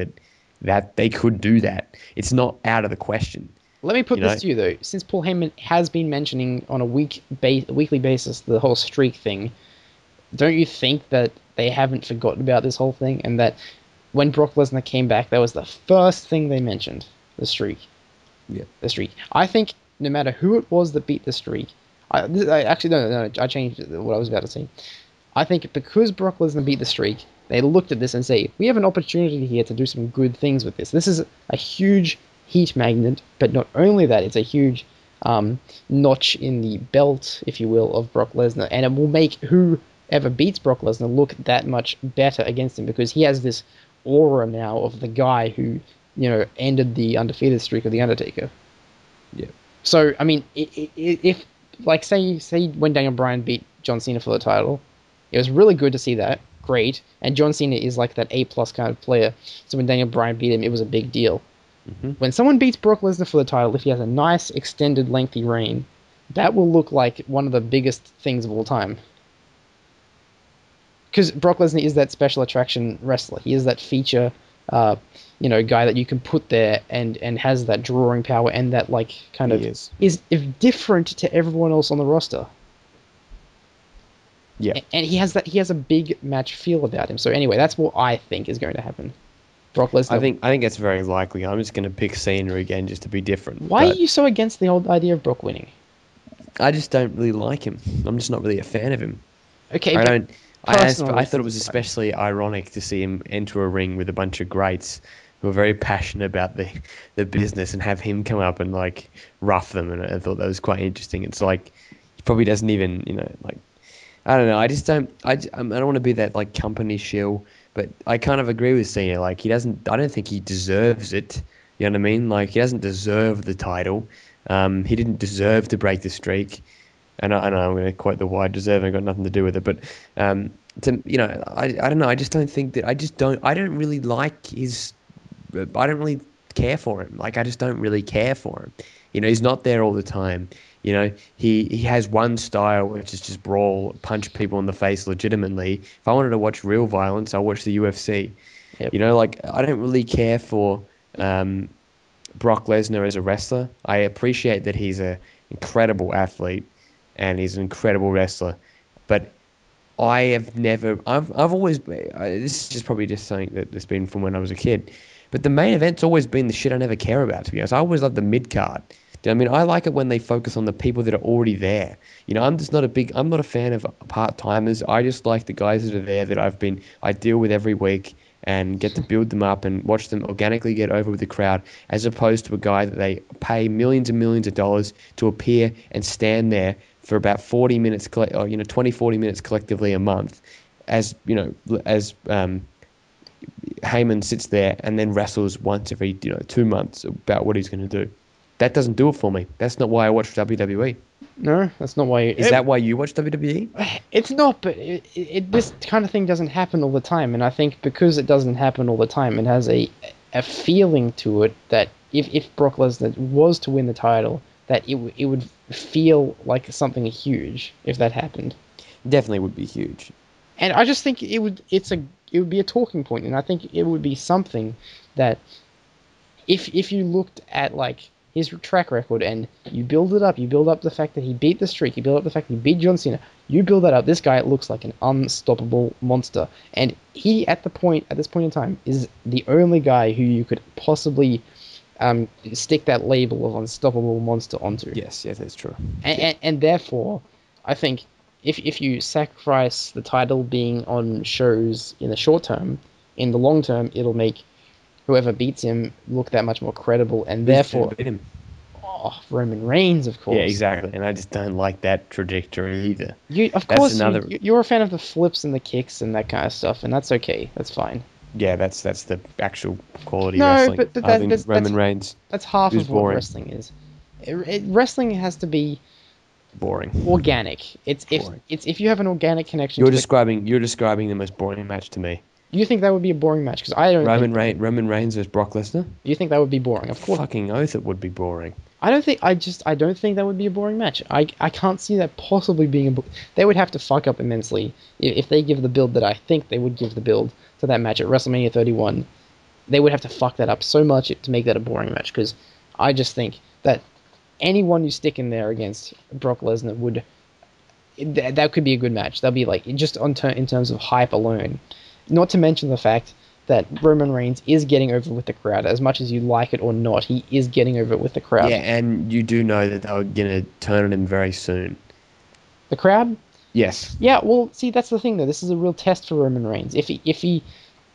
that they could do that. It's not out of the question. Let me put this to you, though. Since Paul Heyman has been mentioning on a weekly basis the whole streak thing, don't you think that they haven't forgotten about this whole thing? And that when Brock Lesnar came back, that was the first thing they mentioned, the streak. Yeah. The streak. I think no matter who it was that beat the streak, I changed what I was about to say. I think because Brock Lesnar beat the streak, they looked at this and say, we have an opportunity here to do some good things with this. This is a huge heat magnet, but not only that, it's a huge notch in the belt, if you will, of Brock Lesnar, and it will make whoever beats Brock Lesnar look that much better against him, because he has this aura now of the guy who, ended the undefeated streak of The Undertaker. Yeah. So, I mean, if like, say when Daniel Bryan beat John Cena for the title, it was really good to see that. Great. And John Cena is like that A+ kind of player. So when Daniel Bryan beat him, it was a big deal. Mm-hmm. When someone beats Brock Lesnar for the title, if he has a nice, extended, lengthy reign, that will look like one of the biggest things of all time. Because Brock Lesnar is that special attraction wrestler. He is that feature, guy that you can put there and has that drawing power and that, like, kind of is different to everyone else on the roster. Yeah. And he has a big match feel about him. So anyway, that's what I think is going to happen. Brock Lesnar. I think that's very likely. I'm just going to pick Cena again just to be different. Why are you so against the old idea of Brock winning? I just don't really like him. I'm just not really a fan of him. Okay. I thought it was especially ironic to see him enter a ring with a bunch of greats who are very passionate about the business and have him come up and, like, rough them. And I thought that was quite interesting. It's like he probably doesn't even, I don't know. I don't want to be that, like, company shill, but I kind of agree with Cena. Like, I don't think he deserves it. You know what I mean? Like, he doesn't deserve the title. He didn't deserve to break the streak. And I know I'm going to quote the word deserve. I've got nothing to do with it. But, I don't know. I just don't think that, I don't really like I don't really care for him. Like, I just don't really care for him. He's not there all the time. He has one style, which is just brawl, punch people in the face legitimately. If I wanted to watch real violence, I'll watch the UFC. Yep. I don't really care for Brock Lesnar as a wrestler. I appreciate that he's an incredible athlete and he's an incredible wrestler. But I've always, this is just probably just something that's been from when I was a kid. But the main event's always been the shit I never care about, to be honest. I always love the mid-card. Do you know what I mean? I like it when they focus on the people that are already there. You know, I'm not a fan of part-timers. I just like the guys that are there that I deal with every week and get to build them up and watch them organically get over with the crowd, as opposed to a guy that they pay millions and millions of dollars to appear and stand there for about 40 minutes, 20, 40 minutes collectively a month, as Heyman sits there and then wrestles once every 2 months about what he's going to do. That doesn't do it for me. That's not why I watch WWE. No, that's not why. Is that why you watch WWE? It's not, but this kind of thing doesn't happen all the time, and I think because it doesn't happen all the time, it has a feeling to it that if Brock Lesnar was to win the title, that it would feel like something huge if that happened. Definitely would be huge. And I just think it would be a talking point, and I think it would be something that if you looked at like his track record and you build up the fact that he beat the Streak, you build up the fact that he beat John Cena, you build that up. This guy looks like an unstoppable monster, and he at this point in time is the only guy who you could possibly stick that label of unstoppable monster onto. Yes, that's true. And therefore, I think if you sacrifice the title being on shows in the short term, in the long term, it'll make whoever beats him look that much more credible, and therefore beat him? Roman Reigns, of course. Yeah, exactly. And I just don't like that trajectory either. You're a fan of the flips and the kicks and that kind of stuff, and that's okay. That's fine. Yeah, that's the actual quality wrestling. But that's Roman Reigns. That's half of what boring. wrestling is. Wrestling has to be boring, organic. It's boring. If you have an organic connection. You're describing the most boring match to me. You think that would be a boring match? Because I don't. Roman Reigns versus Brock Lesnar. You think that would be boring? Of course. Fucking oath, it would be boring. I don't think that would be a boring match. I can't see that possibly being They would have to fuck up immensely if they give the build that I think they would give the build to that match at WrestleMania 31. They would have to fuck that up so much to make that a boring match, because I just think that anyone you stick in there against Brock Lesnar would. That could be a good match. That'd be like just in terms of hype alone. Not to mention the fact that Roman Reigns is getting over with the crowd. As much as you like it or not, he is getting over with the crowd. Yeah, and you do know that they were going to turn on him very soon. The crowd? Yes. Yeah, well, see, that's the thing, though. This is a real test for Roman Reigns. If he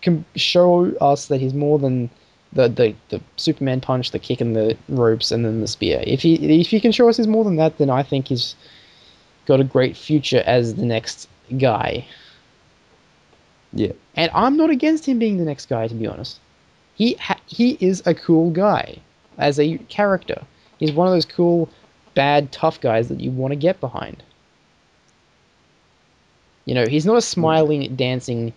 can show us that he's more than the Superman punch, the kick in the ropes, and then the spear. If he can show us he's more than that, then I think he's got a great future as the next guy. Yeah. And I'm not against him being the next guy, to be honest. He is a cool guy as a character. He's one of those cool, bad, tough guys that you want to get behind. You know, he's not a smiling, dancing,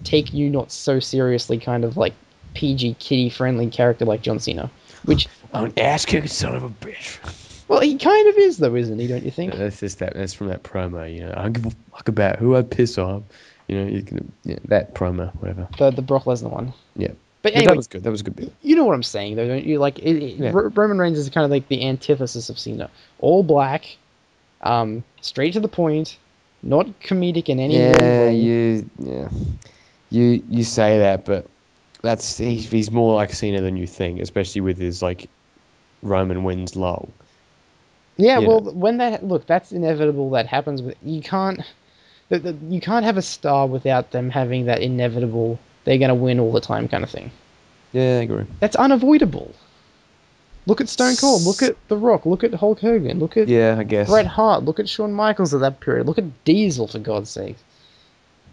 take you not so seriously kind of like PG, kiddie-friendly character like John Cena. Which I'm an ass-kicking son of a bitch. Well, he kind of is, though, isn't he? Don't you think? That's from that promo. You know, I don't give a fuck about who I piss off. You know, that promo, whatever. The Brock Lesnar one. Yeah. But anyway, that was good. That was a good bit. You know what I'm saying, though, don't you? Like, Roman Reigns is kind of like the antithesis of Cena. All black, straight to the point, not comedic in any way. You say that, but he's more like Cena than you think, especially with his like Roman wins lull. Yeah, when that's inevitable. That happens. You can't have a star without them having that inevitable, they're going to win all the time kind of thing. Yeah, I agree. That's unavoidable. Look at Stone Cold. Look at The Rock. Look at Hulk Hogan. Look at I guess Bret Hart. Look at Shawn Michaels at that period. Look at Diesel, for God's sake.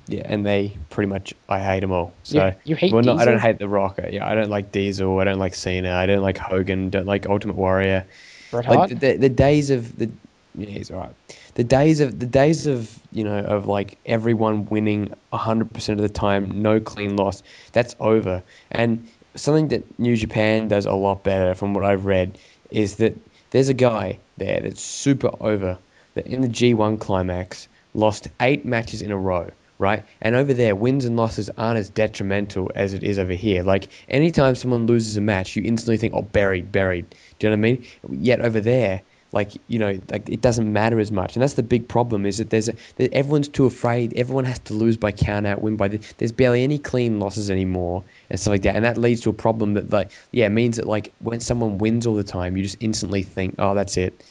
Yeah, and they pretty much, I hate them all. So you hate Diesel? I don't hate The Rock. Yeah, I don't like Diesel. I don't like Cena. I don't like Hogan. Don't like Ultimate Warrior. Bret Hart? Like the days of the. Yeah, he's alright. The days of of like everyone winning 100% of the time, no clean loss. That's over. And something that New Japan does a lot better, from what I've read, is that there's a guy there that's super over, that in the G1 climax lost 8 matches in a row, right? And over there, wins and losses aren't as detrimental as it is over here. Like, anytime someone loses a match, you instantly think, oh, buried. Do you know what I mean? Yet over there, like like it doesn't matter as much, and that's the big problem. Is that that everyone's too afraid. Everyone has to lose by count out, win by there's barely any clean losses anymore, and stuff like that, and that leads to a problem that it means that when someone wins all the time, you just instantly think, oh, that's it,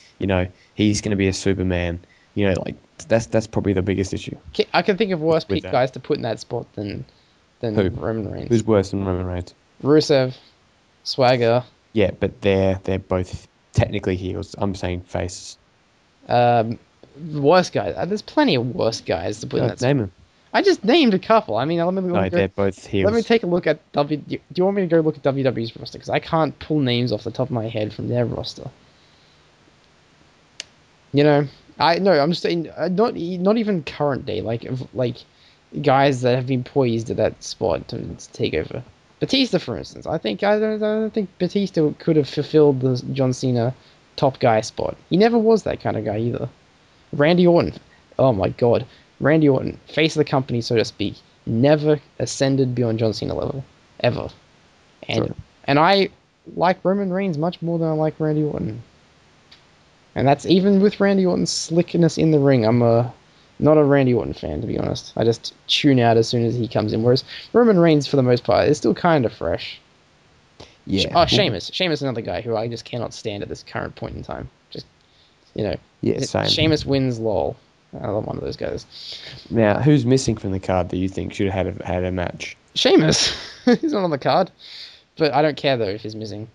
he's going to be a Superman, that's probably the biggest issue. I can think of worse with that. guys to put in that spot than Who? Roman Reigns. Who's worse than Roman Reigns? Rusev, Swagger. Yeah, but they're both technically heels. I'm saying faces. Worse guys. There's plenty of worse guys to put in that spot. Name them. I just named a couple. I mean, They're both heels. Let me take a look at Do you want me to go look at WWE's roster? Because I can't pull names off the top of my head from their roster. I'm just saying, not even current day, like guys that have been poised at that spot to take over. Batista, for instance, I don't think Batista could have fulfilled the John Cena top guy spot. He never was that kind of guy either. Randy Orton, oh my god, Randy Orton, face of the company, so to speak, never ascended beyond John Cena level, ever. And I like Roman Reigns much more than I like Randy Orton. And that's even with Randy Orton's slickness in the ring. I'm not a Randy Orton fan, to be honest. I just tune out as soon as he comes in. Whereas Roman Reigns, for the most part, is still kind of fresh. Yeah. Sheamus. Sheamus is another guy who I just cannot stand at this current point in time. Yeah, same. Sheamus wins, lol. I love one of those guys. Now, who's missing from the card that you think should have had a match? Sheamus. He's not on the card. But I don't care, though, if he's missing.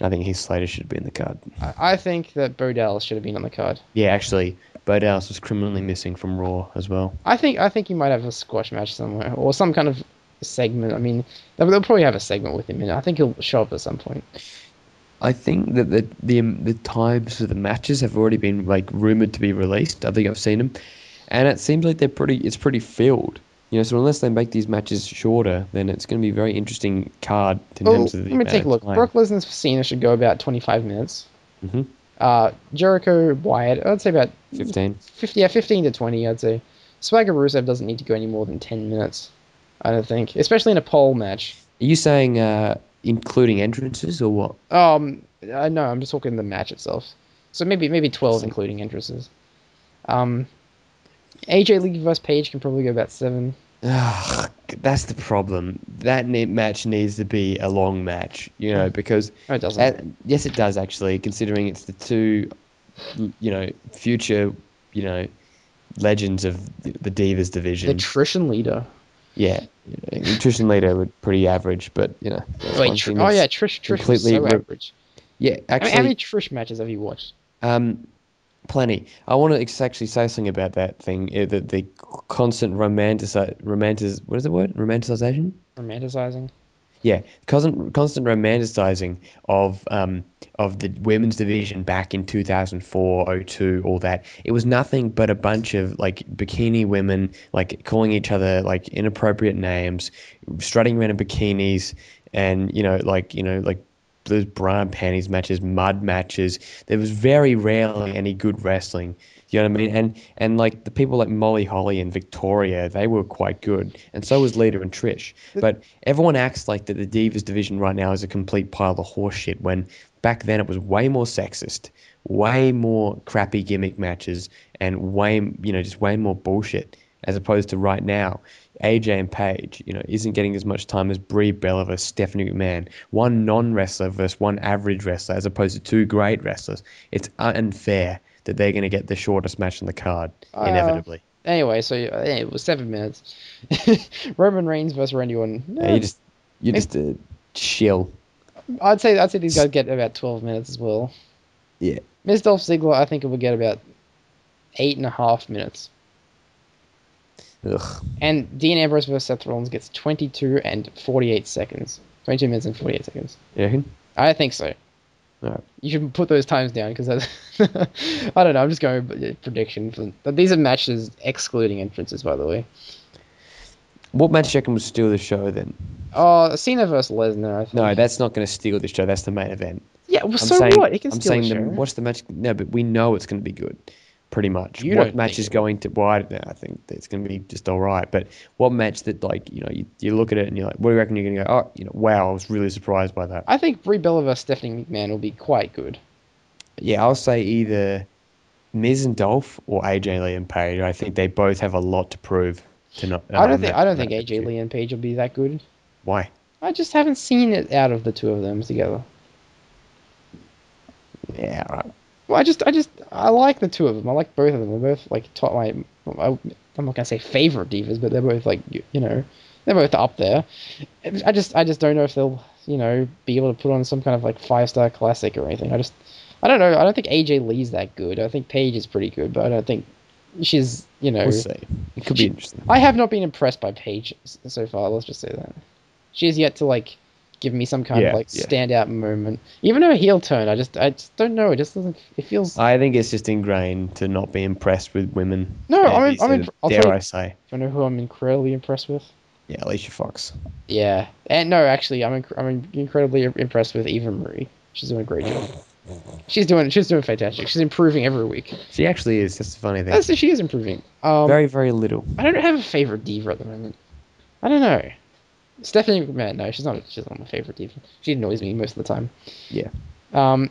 I think Heath Slater should be in the card. I think that Bo Dallas should have been on the card. Yeah, actually, Bo Dallas was criminally missing from Raw as well. I think he might have a squash match somewhere, or some kind of segment. I mean, they'll probably have a segment with him in it. I think he'll show up at some point. I think that the times for the matches have already been rumored to be released. I think I've seen them, and it seems like it's pretty filled. So unless they make these matches shorter, then it's going to be a very interesting card in terms of the let me take a look. Brock Lesnar's Cena should go about 25 minutes. Mm-hmm. Jericho, Wyatt, I'd say about 15. 15 to 20, I'd say. Swagger Rusev doesn't need to go any more than 10 minutes, I don't think. Especially in a pole match. Are you saying including entrances or what? No, I'm just talking the match itself. So maybe 12 including entrances. AJ Lee versus Paige can probably go about 7. That's the problem. That match needs to be a long match, because... No, it doesn't. Yes, it does, actually, considering it's the two, future, legends of the Divas division. The attrition leader. Yeah. Attrition leader would pretty average, but, Wait, Trish completely so average. Yeah, actually... how many Trish matches have you watched? Plenty. I want to actually say something about that thing. The constant what is the word? Romanticization? Romanticizing? Yeah, constant romanticizing of the women's division back in 2004, 02, all that. It was nothing but a bunch of bikini women calling each other inappropriate names, strutting around in bikinis, and those bra and panties matches, mud matches. There was very rarely any good wrestling. You know what I mean? And the people like Molly Holly and Victoria, they were quite good. And so was Lita and Trish. But everyone acts like that the Divas division right now is a complete pile of horse shit, when back then it was way more sexist, way more crappy gimmick matches, and way more bullshit, as opposed to right now. AJ and Paige, isn't getting as much time as Brie Bella versus Stephanie McMahon. One non-wrestler versus one average wrestler, as opposed to two great wrestlers. It's unfair that they're going to get the shortest match on the card, inevitably. Anyway, so it was 7 minutes. Roman Reigns versus Randy Orton. Yeah, you're just a shill. I'd say these guys get about 12 minutes as well. Yeah. Miss Dolph Ziggler, I think it would get about 8.5 minutes. Ugh. And Dean Ambrose versus Seth Rollins gets 22 and 48 seconds. 22 minutes and 48 seconds. You reckon? I think so. All right. You should put those times down, because I don't know. I'm just going with prediction. These are matches excluding entrances, by the way. What match do you reckon would steal the show then? Oh, Cena versus Lesnar, I think. No, that's not going to steal the show. That's the main event. Yeah, well, what? It can steal the show. Watch the match. No, but we know it's going to be good. Pretty much. You what match is going to... Well, I think it's going to be just all right. But what match that, you look at it and you're like, what do you reckon you're going to go, wow, I was really surprised by that. I think Brie Bella versus Stephanie McMahon will be quite good. Yeah, I'll say either Miz and Dolph or AJ Lee and Paige. I think they both have a lot to prove to not. I don't think AJ Lee and Paige will be that good. Why? I just haven't seen it out of the two of them together. Yeah, right. Well, I like the two of them. I like both of them. They're both like top my. I'm not gonna say favorite divas, but they're both like they're both up there. I just don't know if they'll be able to put on some kind of like 5-star classic or anything. I don't know. I don't think AJ Lee's that good. I think Paige is pretty good, but I don't think she's We'll see. It could be interesting. I have not been impressed by Paige so far. Let's just say that she has yet to like give me some kind of like standout moment. Even her heel turn, I just don't know. It just doesn't. It feels. I think it's just ingrained to not be impressed with women. No, I say. Do you know who I'm incredibly impressed with? Yeah, Alicia Fox. Yeah, and no, actually, I'm incredibly impressed with Eva Marie. She's doing a great job. She's doing fantastic. She's improving every week. She actually is. That's the funny thing. She is improving. Very, very little. I don't have a favorite diva at the moment. I don't know. Stephanie McMahon, no, she's not my favorite diva. She annoys me most of the time. Yeah.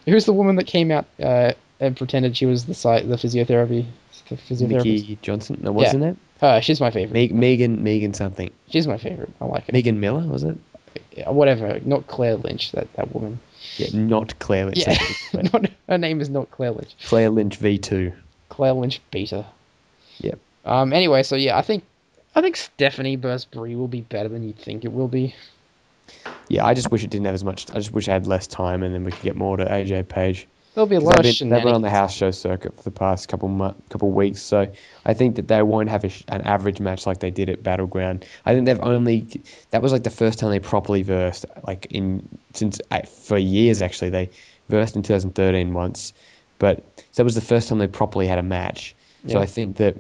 Who's the woman that came out and pretended she was the physiotherapy? Nikki Johnson? No, wasn't it? She's my favorite. Megan something. She's my favorite. I like her. Megan Miller, was it? Yeah, whatever. Not Claire Lynch, that woman. Yeah, not Claire Lynch. Yeah. Her name is not Claire Lynch. Claire Lynch V2. Claire Lynch Beta. Yep. Anyway, so yeah, I think Stephanie vs. Brie will be better than you'd think it will be. Yeah, I just wish it didn't have as much. I just wish I had less time, and then we could get more to AJ Paige. There'll be a lot of shenanigans. They've been on the house show circuit for the past couple weeks, so I think that they won't have an average match like they did at Battleground. I think that was like the first time they properly versed, like for years actually. They versed in 2013 once, but that was the first time they properly had a match. Yeah. So I think that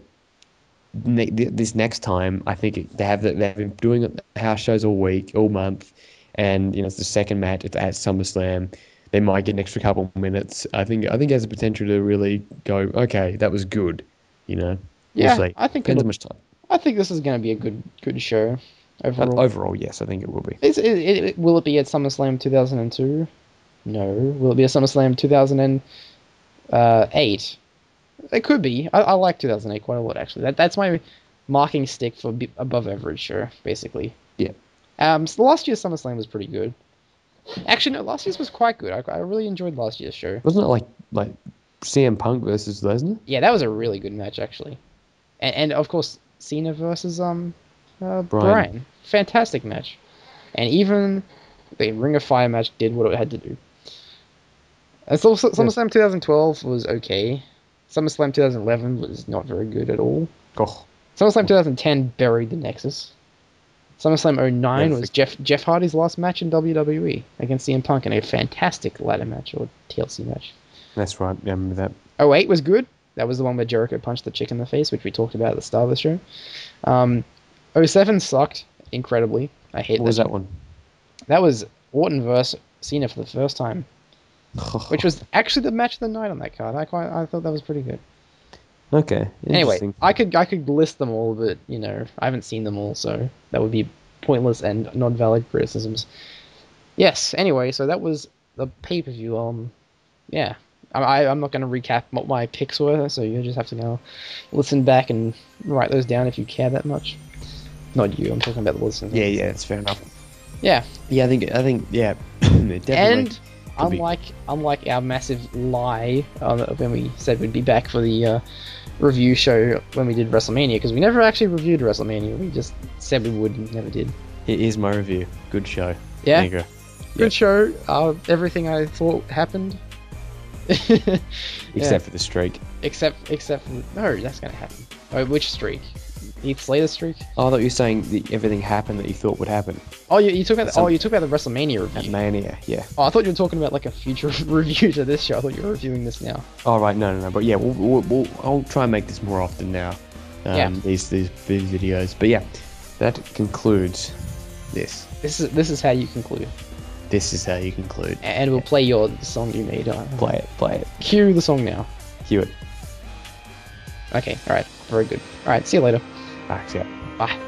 this next time, I think they've been doing the house shows all month, and it's the second match at SummerSlam. They might get an extra couple minutes. I think it has the potential to really go, okay, that was good. We'll see. I think depends how much time. I think this is going to be a good show overall. Overall, yes, I think it will be. Will it be at SummerSlam 2002? No. Will it be at SummerSlam 2008? It could be. I like 2008 quite a lot, actually. That's my marking stick for above average show, basically. Yeah. So last year's SummerSlam was pretty good. Actually, no, last year's was quite good. I really enjoyed last year's show. Wasn't it like CM Punk versus Lesnar? Yeah, that was a really good match, actually. And of course, Cena versus Bryan. Fantastic match. And even the Ring of Fire match did what it had to do. And so SummerSlam 2012 was okay. SummerSlam 2011 was not very good at all. Oh. SummerSlam 2010 buried the Nexus. SummerSlam 09 was Jeff Hardy's last match in WWE against CM Punk in a fantastic ladder match or TLC match. That's right. I remember that. 08 was good. That was the one where Jericho punched the chick in the face, which we talked about at the start of the show. 07 sucked incredibly. I hate that. What was that one? That was Orton versus Cena for the first time, which was actually the match of the night on that card. I thought that was pretty good. Okay. Anyway, I could list them all, but I haven't seen them all, so that would be pointless and non-valid criticisms. Yes. Anyway, so that was the pay-per-view. Yeah. I'm not going to recap what my picks were, so you just have to go listen back and write those down if you care that much. Not you. I'm talking about the listeners. Yeah, that's fair enough. Yeah. Yeah, I think yeah. Definitely. And unlike our massive lie when we said we'd be back for the review show when we did WrestleMania, because we never actually reviewed WrestleMania. We just said we would and never did. It is my review. Good show. Yeah. There you go. Good show. Everything I thought happened. Except for the streak. Except for no, that's gonna happen. Oh, which streak? Heath Slater streak? Oh, I thought you were saying that everything happened that you thought would happen. Oh, you talk about the WrestleMania review. At Mania, yeah. Oh, I thought you were talking about like a future review to this show. I thought you were reviewing this now. Oh right, no. But yeah, I'll try and make this more often now. These videos. But yeah, that concludes this. This is how you conclude. This is how you conclude. And we'll play the song you made. Play it. Cue the song now. Cue it. Okay, alright. Very good. Alright, see you later. Bye. See ya. Bye.